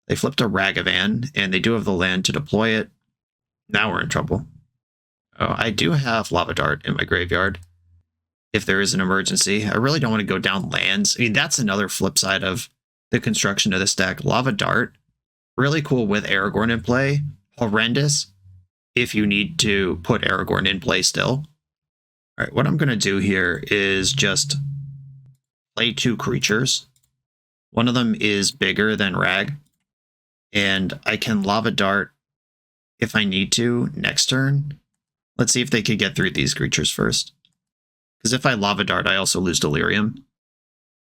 They flipped a Ragavan, and they do have the land to deploy it. Now we're in trouble. Oh, I do have Lava Dart in my graveyard. If there is an emergency, I really don't want to go down lands. I mean, that's another flip side of the construction of this deck. Lava Dart, really cool with Aragorn in play. Horrendous if you need to put Aragorn in play still. All right, what I'm going to do here is just play 2 creatures. One of them is bigger than Rag, and I can Lava Dart if I need to next turn. Let's see if they could get through these creatures first. Because if I Lava Dart, I also lose Delirium.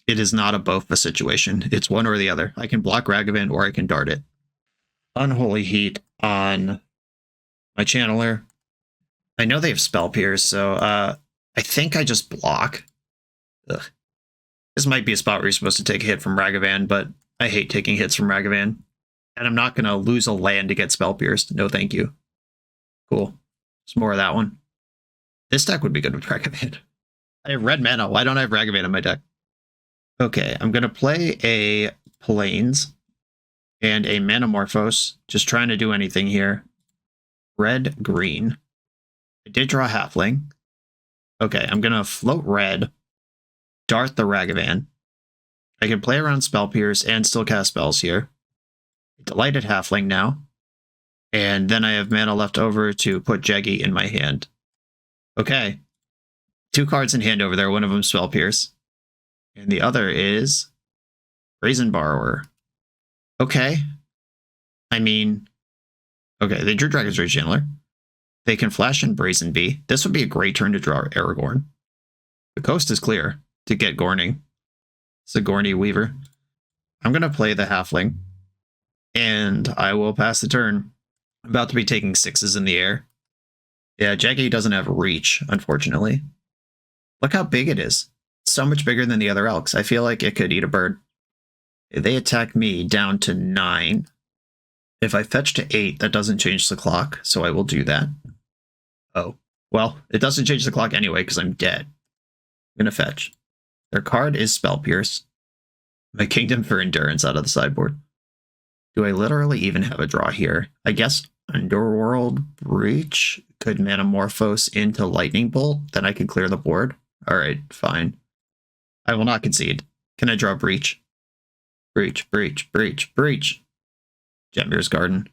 It is not a both a situation. It's one or the other. I can block Ragavan or I can dart it. Unholy Heat on my Channeler. I know they have Spell Pierce, so I think I just block. Ugh. This might be a spot where you're supposed to take a hit from Ragavan, but I hate taking hits from Ragavan. And I'm not going to lose a land to get Spell Pierced. No thank you. Cool. There's more of that one. This deck would be good with Ragavan. I have red mana. Why don't I have Ragavan in my deck? Okay, I'm going to play a Plains and a Manamorphose. Just trying to do anything here. Red, green. I did draw Halfling. Okay, I'm going to float red. Dart the Ragavan. I can play around Spell Pierce and still cast spells here. Delighted Halfling now. And then I have mana left over to put Jeggy in my hand. Okay. 2 cards in hand over there. One of them Spell Pierce. And the other is Brazen Borrower. Okay. I mean, okay, they drew Dragon's Rage Chandler. They can flash in Brazen Bee. This would be a great turn to draw Aragorn. The coast is clear to get Gorning. It's a Gorny Weaver. I'm going to play the Halfling. And I will pass the turn. I'm about to be taking 6s in the air. Yeah, Jaggy doesn't have reach, unfortunately. Look how big it is. It's so much bigger than the other elks. I feel like it could eat a bird. They attack me down to 9. If I fetch to 8, that doesn't change the clock, so I will do that. Oh, well, it doesn't change the clock anyway because I'm dead. I'm going to fetch. Their card is Spell Pierce. My Kingdom for Endurance out of the sideboard. Do I literally even have a draw here? I guess Underworld Breach could Manamorphose into Lightning Bolt, then I could clear the board. Alright, fine. I will not concede. Can I draw Breach? Breach, Breach, Breach, Breach. Jetmir's Garden.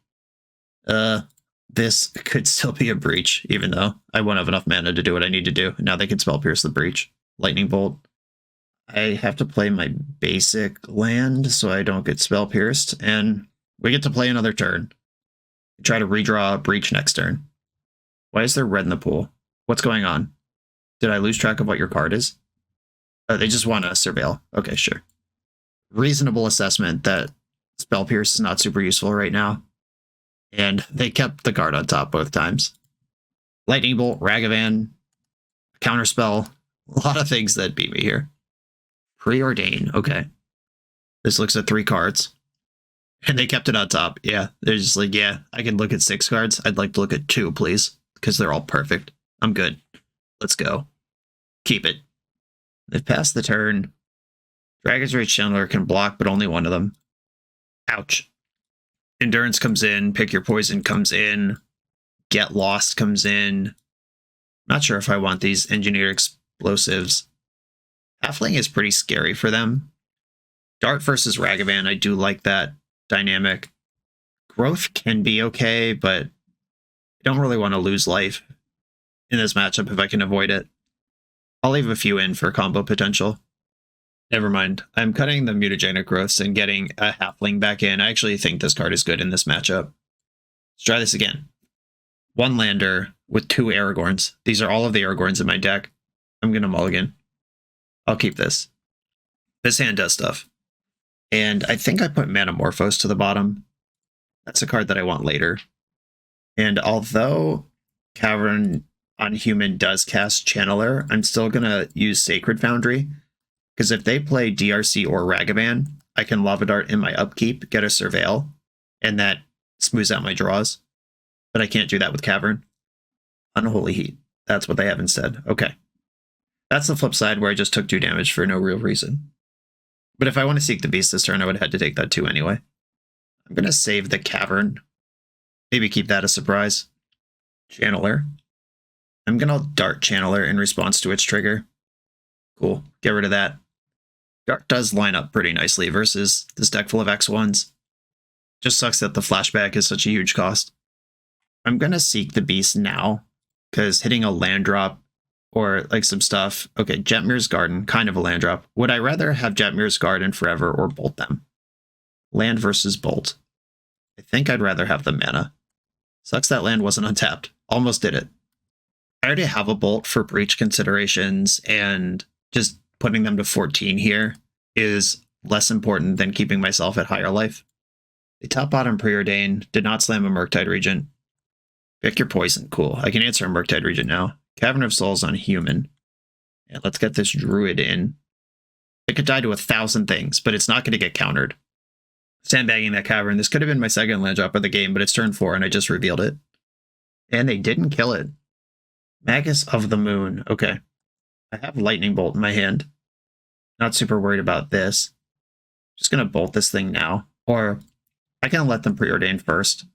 This could still be a Breach, even though I won't have enough mana to do what I need to do. Now they can Spell Pierce the Breach. Lightning Bolt. I have to play my basic land so I don't get Spell Pierced, and We get to play another turn. Try to redraw Breach next turn. Why is there red in the pool? What's going on? Did I lose track of what your card is? Oh, they just want to surveil. Okay, sure. Reasonable assessment that Spell Pierce is not super useful right now. And they kept the card on top both times. Lightning Bolt, Ragavan, Counterspell, a lot of things that beat me here. Preordain, okay. This looks at 3 cards. And they kept it on top. Yeah, they're just like, yeah, I can look at 6 cards. I'd like to look at 2, please, because they're all perfect. I'm good. Let's go. Keep it. They've passed the turn. Dragon's Rage Chandler can block, but only one of them. Ouch. Endurance comes in. Pick Your Poison comes in. Get Lost comes in. Not sure if I want these Engineered Explosives. Halfling is pretty scary for them. Dart versus Ragavan, I do like that dynamic. Growth can be okay, but I don't really want to lose life in this matchup if I can avoid it. I'll leave a few in for combo potential. Never mind. I'm cutting the mutagenic growths and getting a halfling back in. I actually think this card is good in this matchup. Let's try this again. 1 lander with 2 Aragorns. These are all of the Aragorns in my deck. I'm going to mulligan. I'll keep this. This hand does stuff. And I think I put Manamorphose to the bottom. That's a card that I want later. And although Cavern on Human does cast Channeler, I'm still going to use Sacred Foundry. Because if they play DRC or Ragavan, I can Lava Dart in my upkeep, get a Surveil, and that smooths out my draws. But I can't do that with Cavern. Unholy Heat. That's what they have instead. Okay. That's the flip side where I just took 2 damage for no real reason. But if I want to Seek the Beast this turn, I would have had to take that 2 anyway. I'm going to save the Cavern. Maybe keep that a surprise. Channeler. I'm going to Dart Channeler in response to its trigger. Cool. Get rid of that. Dart does line up pretty nicely versus this deck full of X1s. Just sucks that the flashback is such a huge cost. I'm going to Seek the Beast now, because hitting a land drop or like some stuff. Okay, Jetmir's Garden, kind of a land drop. Would I rather have Jetmir's Garden forever or bolt them? Land versus bolt. I think I'd rather have the mana. Sucks that land wasn't untapped. Almost did it. I already have a bolt for breach considerations, and just putting them to 14 here is less important than keeping myself at higher life. The top bottom preordain did not slam a Murktide Regent. Pick Your Poison. Cool. I can answer a Murktide Regent now. Cavern of Souls on Human. And let's get this Druid in. It could die to 1,000 things, but it's not going to get countered. Sandbagging that Cavern. This could have been my second land drop of the game, but it's turn 4 and I just revealed it. And they didn't kill it. Magus of the Moon. Okay. I have Lightning Bolt in my hand. Not super worried about this. Just going to bolt this thing now. Or I can let them preordain first.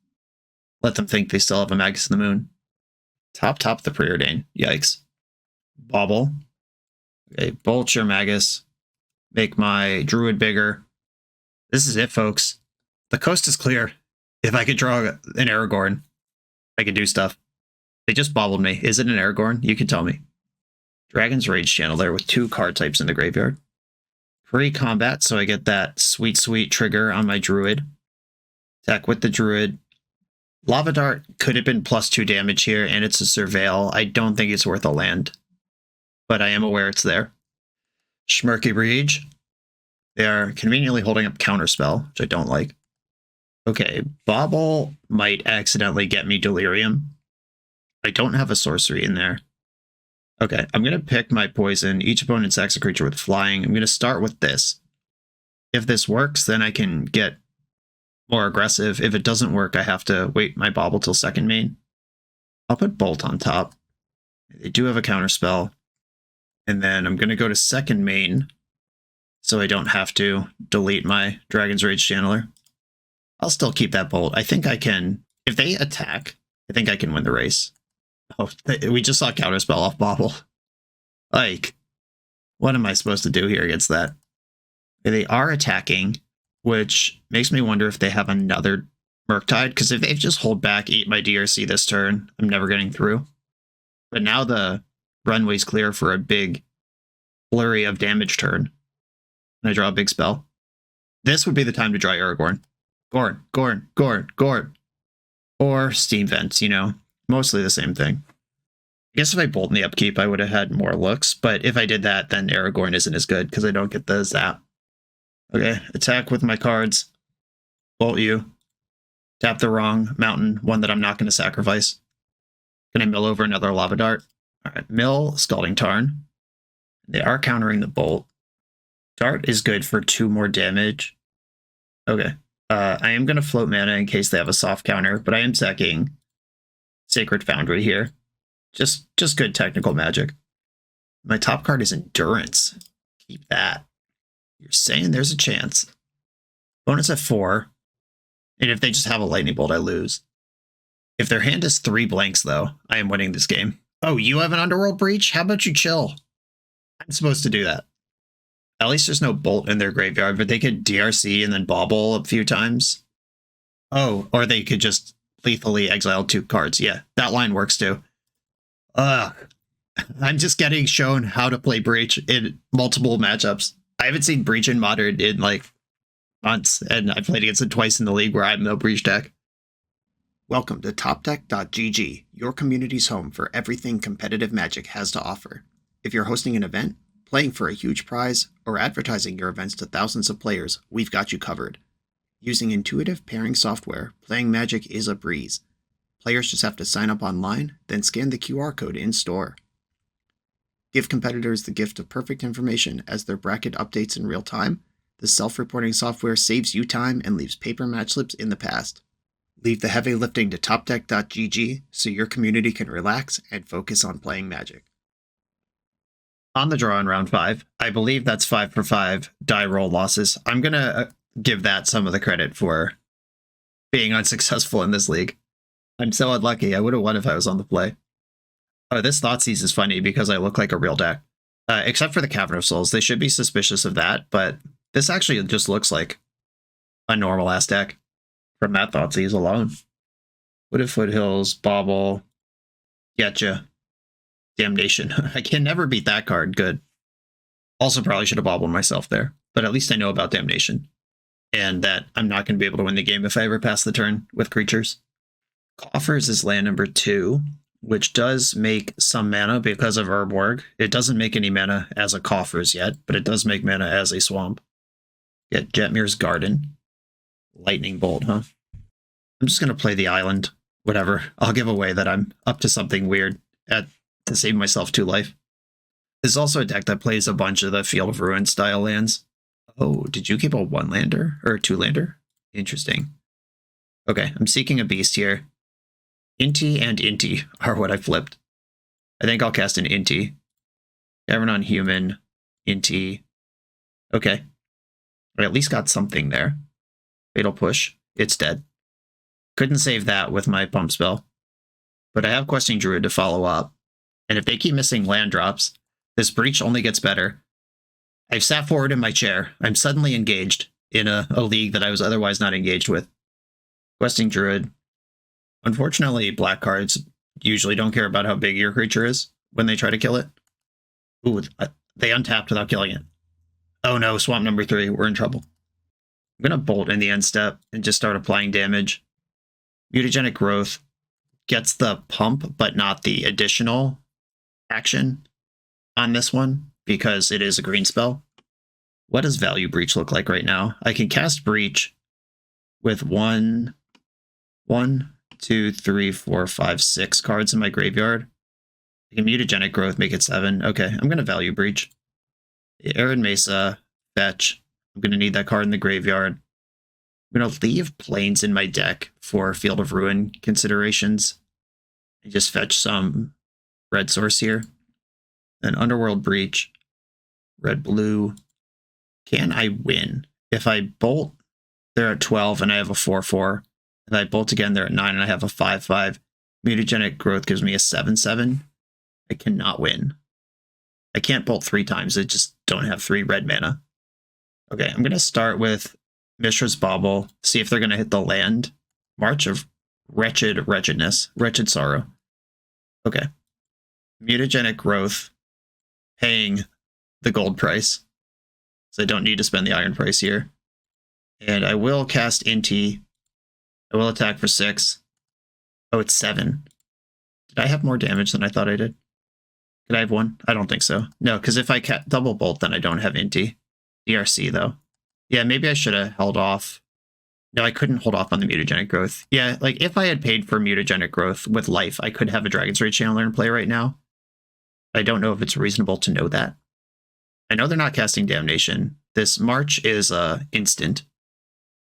Let them think they still have a Magus of the Moon. Top the preordain. Yikes. Bobble. Okay, bolt your Magus. Make my Druid bigger. This is it, folks. The coast is clear. If I could draw an Aragorn, I could do stuff. They just bobbled me. Is it an Aragorn? You can tell me. Dragon's Rage Channeler with 2 card types in the graveyard. Pre-combat, so I get that sweet, sweet trigger on my Druid. Attack with the Druid. Lava Dart could have been +2 damage here, and it's a Surveil. I don't think it's worth a land, but I am aware it's there. Schmirky Breach. They are conveniently holding up Counterspell, which I don't like. Okay, Bobble might accidentally get me Delirium. I don't have a sorcery in there. Okay, I'm going to pick my poison. Each opponent sacks a creature with flying. I'm going to start with this. If this works, then I can get more aggressive. If it doesn't work, I have to wait my Bobble till second main. I'll put Bolt on top. They do have a Counterspell. And then I'm going to go to second main, so I don't have to delete my Dragon's Rage Channeler. I'll still keep that Bolt. I think I can. If they attack, I think I can win the race. Oh, we just saw Counterspell off Bobble. Like, what am I supposed to do here against that? They are attacking, which makes me wonder if they have another Murktide, because if they just hold back, eat my DRC this turn, I'm never getting through. But now the runway's clear for a big flurry of damage turn. And I draw a big spell. This would be the time to draw Aragorn. Gorn, Gorn, Gorn, Gorn. Or Steam Vents, you know, mostly the same thing. I guess if I bolt in the upkeep, I would have had more looks, but if I did that, then Aragorn isn't as good because I don't get the zap. Okay, attack with my cards. Bolt you. Tap the wrong mountain, one that I'm not going to sacrifice. Can I mill over another Lava Dart? All right, mill Scalding Tarn. They are countering the bolt. Dart is good for 2 more damage. Okay. I am going to float mana in case they have a soft counter, but I am sacking Sacred Foundry here. Just good technical magic. My top card is Endurance. Keep that. You're saying there's a chance. Bonus at 4. And if they just have a Lightning Bolt, I lose. If their hand is 3 blanks, though, I am winning this game. Oh, you have an Underworld Breach? How about you chill? I'm supposed to do that. At least there's no Bolt in their graveyard, but they could DRC and then bobble a few times. Oh, or they could just lethally exile 2 cards. Yeah, that line works too. I'm just getting shown how to play Breach in multiple matchups. I haven't seen Breach in Modern in like months, and I played against it twice in the league where I'm no Breach deck. Welcome to TopDeck.gg, your community's home for everything competitive Magic has to offer. If you're hosting an event, playing for a huge prize, or advertising your events to thousands of players, we've got you covered. Using intuitive pairing software, playing Magic is a breeze. Players just have to sign up online, then scan the QR code in-store. Give competitors the gift of perfect information as their bracket updates in real time. The self-reporting software saves you time and leaves paper match slips in the past. Leave the heavy lifting to TopDeck.gg so your community can relax and focus on playing Magic. On the draw in round 5, I believe that's 5 for 5 die roll losses. I'm going to give that some of the credit for being unsuccessful in this league. I'm so unlucky. I would have won if I was on the play. Oh, this Thoughtseize is funny because I look like a real deck. Except for the Cavern of Souls. They should be suspicious of that, but this actually just looks like a normal-ass deck from that Thoughtseize alone. Wooded Foothills, Bobble, Getcha. Damnation. I can never beat that card. Good. Also probably should have bobbled myself there, but at least I know about Damnation. And that I'm not going to be able to win the game if I ever pass the turn with creatures. Coffers is land number 2, which does make some mana because of Urborg. It doesn't make any mana as a Coffers yet, but it does make mana as a Swamp. Get Jetmir's Garden. Lightning Bolt, huh? I'm just going to play the island. Whatever. I'll give away that I'm up to something weird to save myself 2 life. There's also a deck that plays a bunch of the Field of Ruin style lands. Oh, did you keep a 1-lander or a 2-lander? Interesting. Okay, I'm seeking a beast here. Inti and Inti are what I flipped. I think I'll cast an Inti. Cavern on Human. Inti. Okay. I at least got something there. Fatal Push. It's dead. Couldn't save that with my pump spell. But I have Questing Druid to follow up. And if they keep missing land drops, this Breach only gets better. I've sat forward in my chair. I'm suddenly engaged in a league that I was otherwise not engaged with. Questing Druid. Unfortunately, black cards usually don't care about how big your creature is when they try to kill it. Ooh, they untapped without killing it. Oh no, swamp number 3. We're in trouble. I'm going to bolt in the end step and just start applying damage. Mutagenic Growth gets the pump, but not the additional action on this one because it is a green spell. What does Value Breach look like right now? I can cast Breach with 1, 2, 3, 4, 5, 6 cards in my graveyard. I can Mutagenic Growth, make it 7. Okay, I'm going to Value Breach. Arid Mesa, fetch. I'm going to need that card in the graveyard. I'm going to leave Plains in my deck for Field of Ruin considerations. And just fetch some red source here. Then Underworld Breach. Red-blue. Can I win? If I bolt, they're at 12 and I have a 4-4. If I bolt again, they're at 9 and I have a 5-5. Mutagenic Growth gives me a 7-7. I cannot win. I can't bolt 3 times. I just don't have 3 red mana. Okay, I'm going to start with Mishra's Bauble, see if they're going to hit the land. March of Wretchedness. Wretched Sorrow. Okay. Mutagenic Growth, paying the gold price. So I don't need to spend the iron price here. And I will cast Inti. I will attack for 6. Oh, it's 7. Did I have more damage than I thought I did? Did I have 1? I don't think so. No, because if I double bolt, then I don't have Inti. DRC, though. Yeah, maybe I should have held off. No, I couldn't hold off on the mutagenic growth. Yeah, like if I had paid for mutagenic growth with life, I could have a Dragon's Rage Channeler in play right now. I don't know if it's reasonable to know that. I know they're not casting Damnation. This March is instant.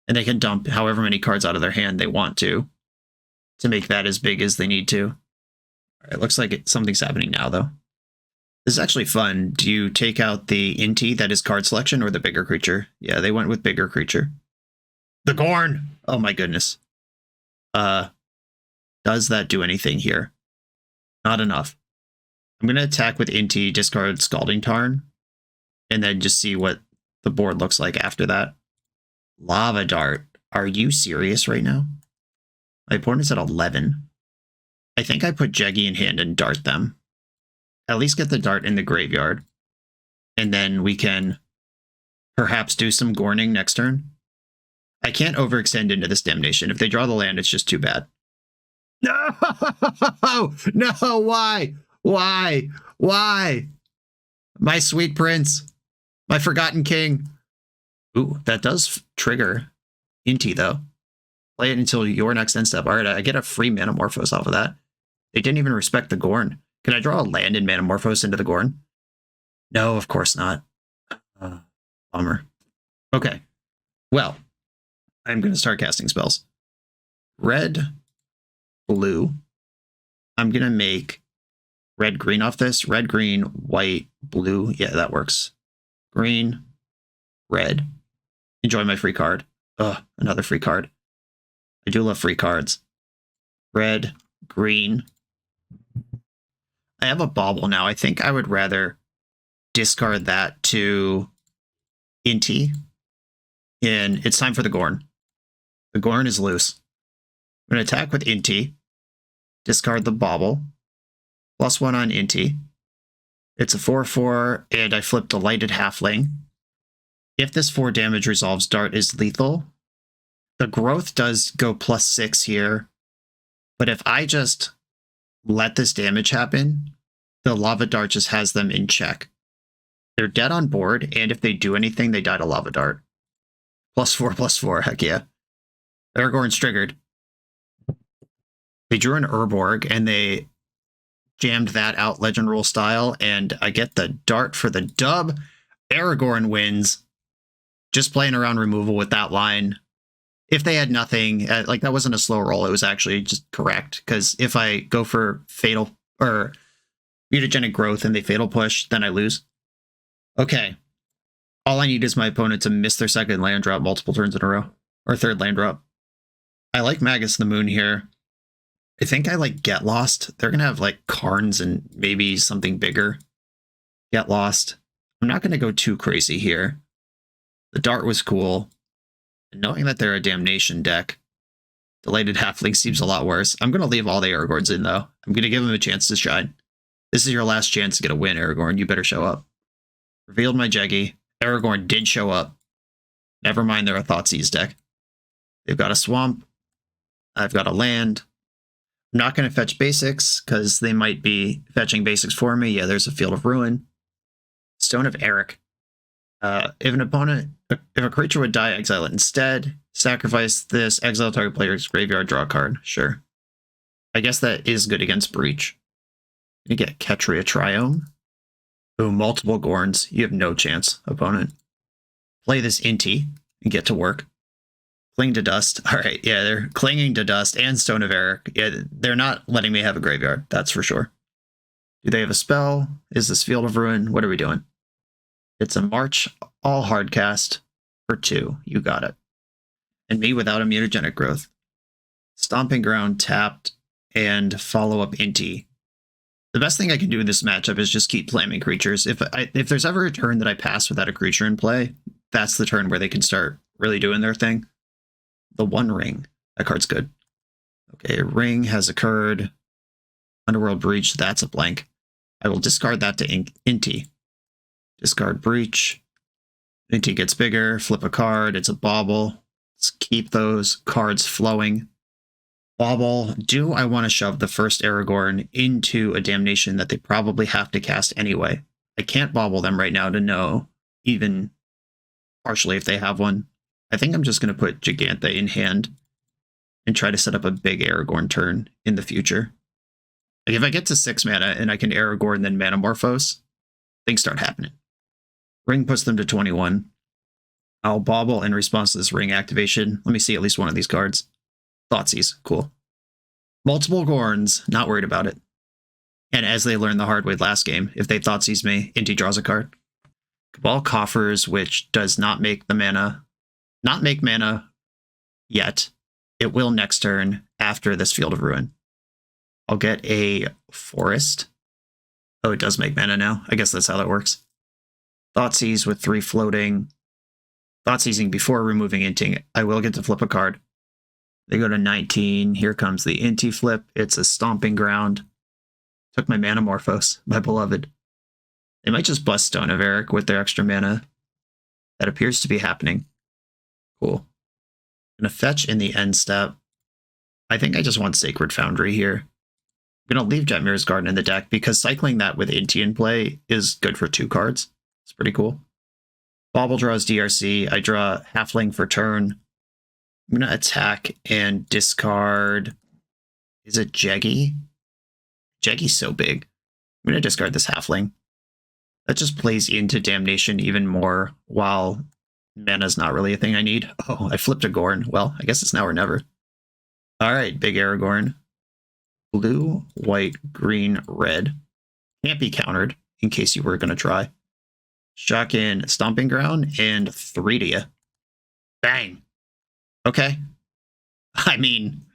And they can dump however many cards out of their hand they want to make that as big as they need to. All right, looks like something's happening now, though. This is actually fun. Do you take out the Inti that is card selection or the bigger creature? Yeah, they went with bigger creature. The Gorn! Oh my goodness. Does that do anything here? Not enough. I'm going to attack with Inti, discard Scalding Tarn, and then just see what the board looks like after that. Lava Dart. Are you serious right now? My opponent's at 11. I think I put Jeggy in hand and dart them. At least get the dart in the graveyard. And then we can perhaps do some Gorning next turn. I can't overextend into this Damnation. If they draw the land, it's just too bad. No! No, why? Why? Why? My sweet prince. My forgotten king. Ooh, that does trigger Inti, though. Play it until your next end step. All right, I get a free Manamorphose off of that. They didn't even respect the Gorn. Can I draw a land and Manamorphose into the Gorn? No, of course not. Bummer. Okay. Well, I'm going to start casting spells. Red, blue. I'm going to make red, green off this. Red, green, white, blue. Yeah, that works. Green, red. Enjoy my free card. Ugh, another free card. I do love free cards. Red, green. I have a bauble now. I think I would rather discard that to Inti. And it's time for the Gorn. The Gorn is loose. I'm going to attack with Inti. Discard the bauble. +1 on Inti. It's a 4/4, and I flip Delighted Halfling. If this 4 damage resolves, Dart is lethal. The growth does go +6 here. But if I just let this damage happen, the Lava Dart just has them in check. They're dead on board, and if they do anything, they die to Lava Dart. +4/+4, heck yeah. Aragorn's triggered. They drew an Urborg, and they jammed that out Legend Rule style, and I get the Dart for the dub. Aragorn wins. Just playing around removal with that line. If they had nothing, like that wasn't a slow roll, it was actually just correct. Because if I go for Fatal or Mutagenic Growth and they Fatal Push, then I lose. Okay. All I need is my opponent to miss their second land drop multiple turns in a row. Or third land drop. I like Magus the Moon here. I think I like Get Lost. They're going to have like Karns and maybe something bigger. Get Lost. I'm not going to go too crazy here. The Dart was cool. And knowing that they're a Damnation deck, Delighted Halfling seems a lot worse. I'm going to leave all the Aragorns in, though. I'm going to give them a chance to shine. This is your last chance to get a win, Aragorn. You better show up. Revealed my Jeggy. Aragorn did show up. Never mind, they're a Thoughtseize deck. They've got a swamp. I've got a land. I'm not going to fetch basics, because they might be fetching basics for me. Yeah, there's a Field of Ruin. Stone of Eric. If a creature would die, exile it instead. Sacrifice this, exile target player's graveyard, draw a card. Sure. I guess that is good against Breach. You get Ketria Triome. Ooh, multiple Gorns. You have no chance, opponent. Play this Inti and get to work. Cling to Dust. All right, yeah, they're clinging to Dust and Stone of Eric. Yeah, they're not letting me have a graveyard, that's for sure. Do they have a spell? Is this Field of Ruin? What are we doing? It's a March, all hard cast for 2. You got it. And me without a Mutagenic Growth. Stomping Ground tapped and follow up Inti. The best thing I can do in this matchup is just keep slamming creatures. If there's ever a turn that I pass without a creature in play, that's the turn where they can start really doing their thing. The One Ring. That card's good. Okay, Ring has occurred. Underworld Breach, that's a blank. I will discard that to Inti. Discard Breach. Inti gets bigger, flip a card, it's a bauble. Let's keep those cards flowing. Bauble, do I want to shove the first Aragorn into a damnation that they probably have to cast anyway? I can't bauble them right now to know, even partially if they have one. I think I'm just going to put Gigantha in hand and try to set up a big Aragorn turn in the future. Like if I get to 6 mana and I can Aragorn then Manamorphose, things start happening. Ring puts them to 21. I'll bauble in response to this ring activation. Let me see at least one of these cards. Thoughtseize, cool. Multiple Gorns, not worried about it. And as they learned the hard way last game, if they Thoughtseize me, Inti draws a card. Cabal Coffers, which does not make the mana, not make mana yet. It will next turn after this Field of Ruin. I'll get a Forest. Oh, it does make mana now. I guess that's how that works. Thoughtseize with 3 floating. Thoughtseizing before removing Inting. I will get to flip a card. They go to 19. Here comes the Inti flip. It's a Stomping Ground. Took my Manamorphose, my beloved. They might just bust Stone of Eric with their extra mana. That appears to be happening. Cool. I'm going to fetch in the end step. I think I just want Sacred Foundry here. I'm going to leave Jetmir's Garden in the deck because cycling that with Inti in play is good for 2 cards. It's pretty cool. Bauble draws DRC. I draw Halfling for turn. I'm going to attack and discard. Is it Jeggy? Jeggy's so big. I'm going to discard this Halfling. That just plays into Damnation even more while mana's not really a thing I need. Oh, I flipped a Gorn. Well, I guess it's now or never. All right, big Aragorn. Blue, white, green, red. Can't be countered in case you were going to try. Shock in Stomping Ground and 3 to you. Bang. Okay. I mean,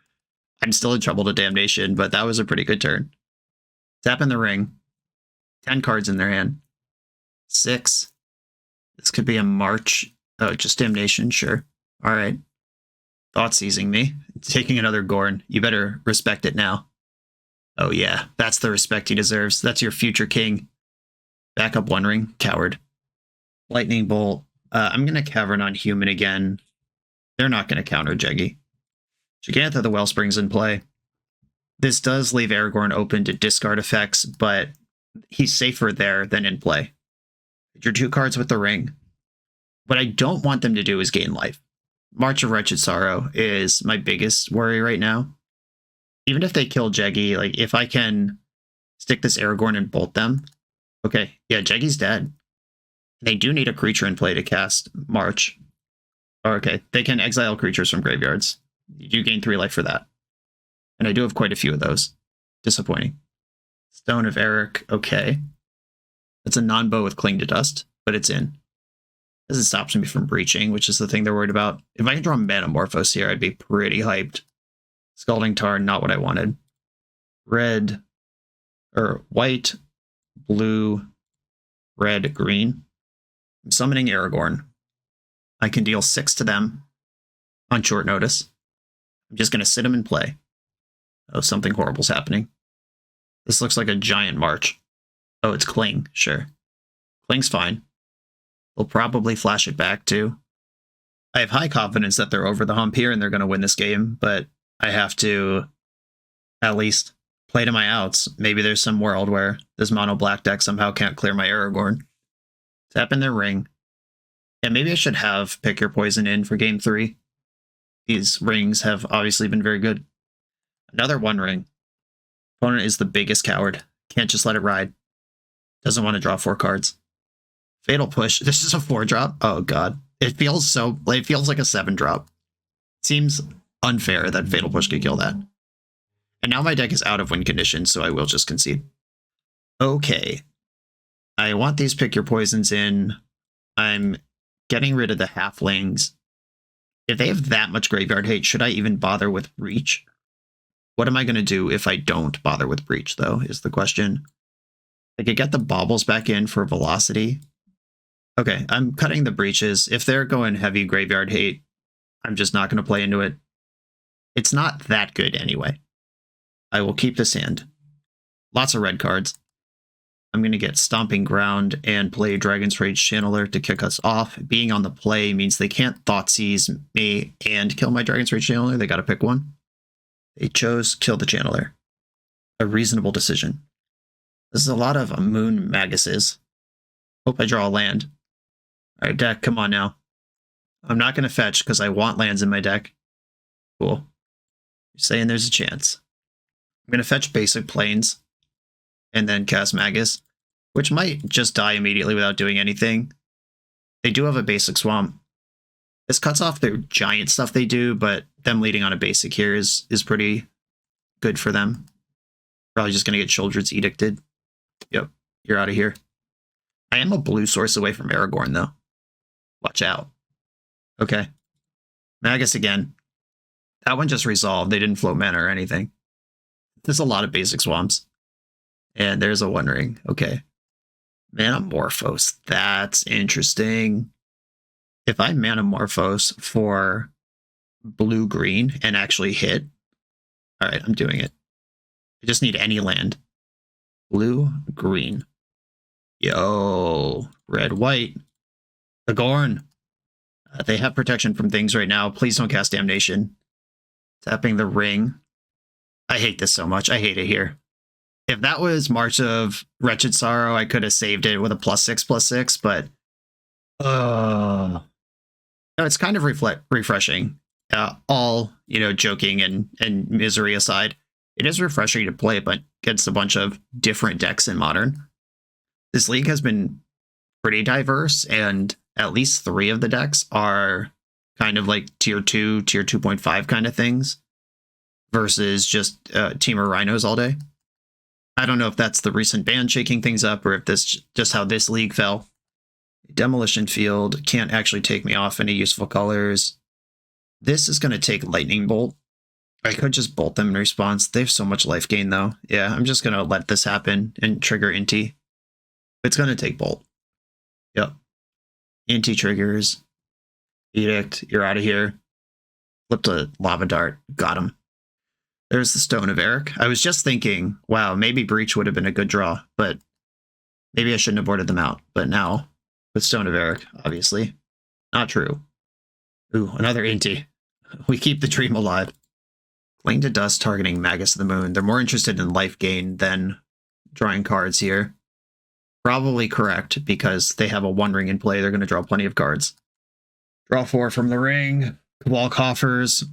I'm still in trouble to Damnation, but that was a pretty good turn. Tap in the ring. 10 cards in their hand. 6. This could be a March. Oh, just Damnation, sure. All right. Thoughtseizing me. Taking another Gorn. You better respect it now. Oh yeah, that's the respect he deserves. That's your future king. Back up 1 ring. Coward. Lightning Bolt. I'm going to Cavern on Human again. They're not going to counter Jeggy. Gigantha the Wellspring's in play. This does leave Aragorn open to discard effects, but he's safer there than in play. Your 2 cards with the ring. What I don't want them to do is gain life. March of Wretched Sorrow is my biggest worry right now. Even if they kill Jeggy, like if I can stick this Aragorn and bolt them. Okay, yeah, Jeggy's dead. They do need a creature in play to cast March. Okay, they can exile creatures from graveyards. You do gain 3 life for that. And I do have quite a few of those. Disappointing. Stone of Eric, okay. It's a non-bow with Cling to Dust, but it's in. This stops me from breaching, which is the thing they're worried about. If I can draw Manamorphose here, I'd be pretty hyped. Scalding Tarn, not what I wanted. Red, or white, blue, red, green. I'm summoning Aragorn. I can deal 6 to them on short notice. I'm just going to sit him in play. Oh, something horrible's happening. This looks like a giant march. Oh, it's Cling, sure. Cling's fine. They'll probably flash it back, too. I have high confidence that they're over the hump here and they're going to win this game, but I have to at least play to my outs. Maybe there's some world where this mono black deck somehow can't clear my Aragorn. Tap in their ring. Yeah, maybe I should have Pick Your Poison in for game 3. These rings have obviously been very good. Another 1 ring. Opponent is the biggest coward. Can't just let it ride. Doesn't want to draw 4 cards. Fatal Push. This is a 4-drop? Oh god. It feels like a 7-drop. Seems unfair that Fatal Push could kill that. And now my deck is out of win condition, so I will just concede. Okay. I want these Pick Your Poisons in. I'm getting rid of the halflings. If they have that much graveyard hate, should I even bother with Breach? What am I going to do if I don't bother with Breach, though, is the question. I could get the Baubles back in for Velocity. Okay, I'm cutting the Breaches. If they're going heavy graveyard hate, I'm just not going to play into it. It's not that good anyway. I will keep this hand. Lots of red cards. I'm going to get Stomping Ground and play Dragon's Rage Channeler to kick us off. Being on the play means they can't Thoughtseize me and kill my Dragon's Rage Channeler. They got to pick one. They chose kill the Channeler. A reasonable decision. This is a lot of Moon Maguses. Hope I draw a land. All right, deck, come on now. I'm not going to fetch because I want lands in my deck. Cool. You're saying there's a chance. I'm going to fetch basic planes and then cast Magus, which might just die immediately without doing anything. They do have a basic swamp. This cuts off their giant stuff they do, but them leading on a basic here is pretty good for them. Probably just going to get Children's Edicted. Yep, you're out of here. I am a blue source away from Aragorn, though. Watch out. Okay. Magus again. That one just resolved. They didn't float mana or anything. There's a lot of basic swamps. And there's a One Ring. Okay. Manamorphose. That's interesting. If I Manamorphose for blue-green and actually hit... Alright, I'm doing it. I just need any land. Blue-green. Yo. Red-white. The GORN. They have protection from things right now. Please don't cast Damnation. Tapping the ring. I hate this so much. I hate it here. If that was March of Wretched Sorrow, I could have saved it with a +6/+6, but... No, it's kind of refreshing. All, joking and misery aside. It is refreshing to play but against a bunch of different decks in Modern. This league has been pretty diverse, and at least 3 of the decks are kind of like tier 2, tier 2.5 kind of things, versus just Teamer Rhinos all day. I don't know if that's the recent ban shaking things up, or if this just how this league fell. Demolition Field can't actually take me off any useful colors. This is going to take Lightning Bolt. I could just bolt them in response. They have so much life gain, though. Yeah, I'm just going to let this happen and trigger Inti. It's going to take Bolt. Yep. Inti triggers. Edict, you're out of here. Flip to Lava Dart. Got him. There's the Stone of Eric. I was just thinking, wow, maybe Breach would have been a good draw, but maybe I shouldn't have boarded them out. But now, with Stone of Eric, obviously, not true. Ooh, another Inti. We keep the dream alive. Cling to Dust targeting Magus of the Moon. They're more interested in life gain than drawing cards here. Probably correct, because they have a One Ring in play. They're going to draw plenty of cards. Draw 4 from the ring. Cabal Coffers.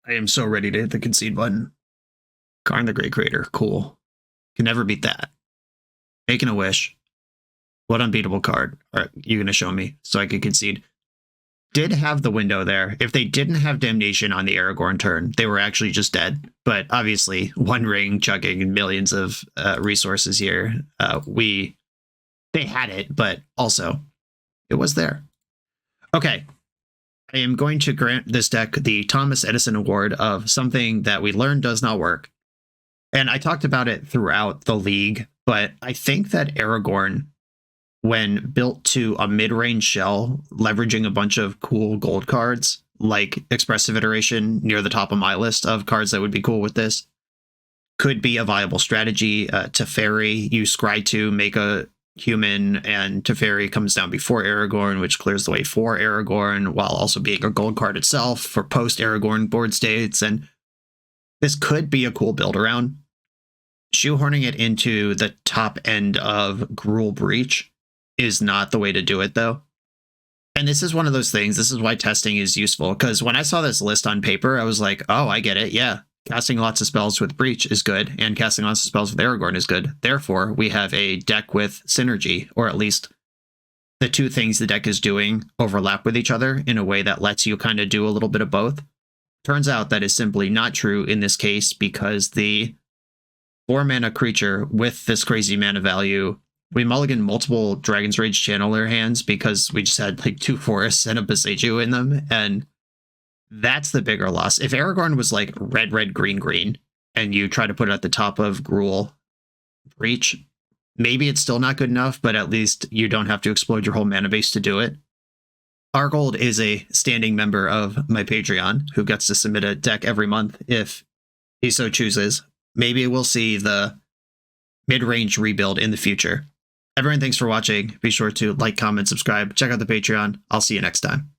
I am so ready to hit the concede button. Karn the Great Creator. Cool. Can never beat that. Making a Wish. What unbeatable card are you going to show me so I could concede? Did have the window there. If they didn't have Damnation on the Aragorn turn, they were actually just dead. But obviously, One Ring chugging millions of resources here. They had it, but also it was there. Okay. I am going to grant this deck the Thomas Edison Award of something that we learned does not work. And I talked about it throughout the league, but I think that Aragorn, when built to a mid-range shell, leveraging a bunch of cool gold cards, like Expressive Iteration near the top of my list of cards that would be cool with this, could be a viable strategy. Teferi, you scry to make a human, and Teferi comes down before Aragorn, which clears the way for Aragorn, while also being a gold card itself for post-Aragorn board states, and this could be a cool build-around. Shoehorning it into the top end of Gruul Breach is not the way to do it, though. And this is one of those things, this is why testing is useful, because when I saw this list on paper, I was like, oh, I get it, yeah. Casting lots of spells with Breach is good, and casting lots of spells with Aragorn is good. Therefore, we have a deck with synergy, or at least the two things the deck is doing overlap with each other in a way that lets you kind of do a little bit of both. Turns out that is simply not true in this case, because the 4-mana creature with this crazy mana value, we mulligan multiple Dragon's Rage Channeler hands because we just had like 2 forests and a Boseiju in them, and that's the bigger loss. If Aragorn was like red, red, green, green, and you try to put it at the top of Gruul Breach, maybe it's still not good enough, but at least you don't have to explode your whole mana base to do it. Argold is a standing member of my Patreon who gets to submit a deck every month if he so chooses. Maybe we'll see the mid-range rebuild in the future. Everyone, thanks for watching. Be sure to like, comment, subscribe. Check out the Patreon. I'll see you next time.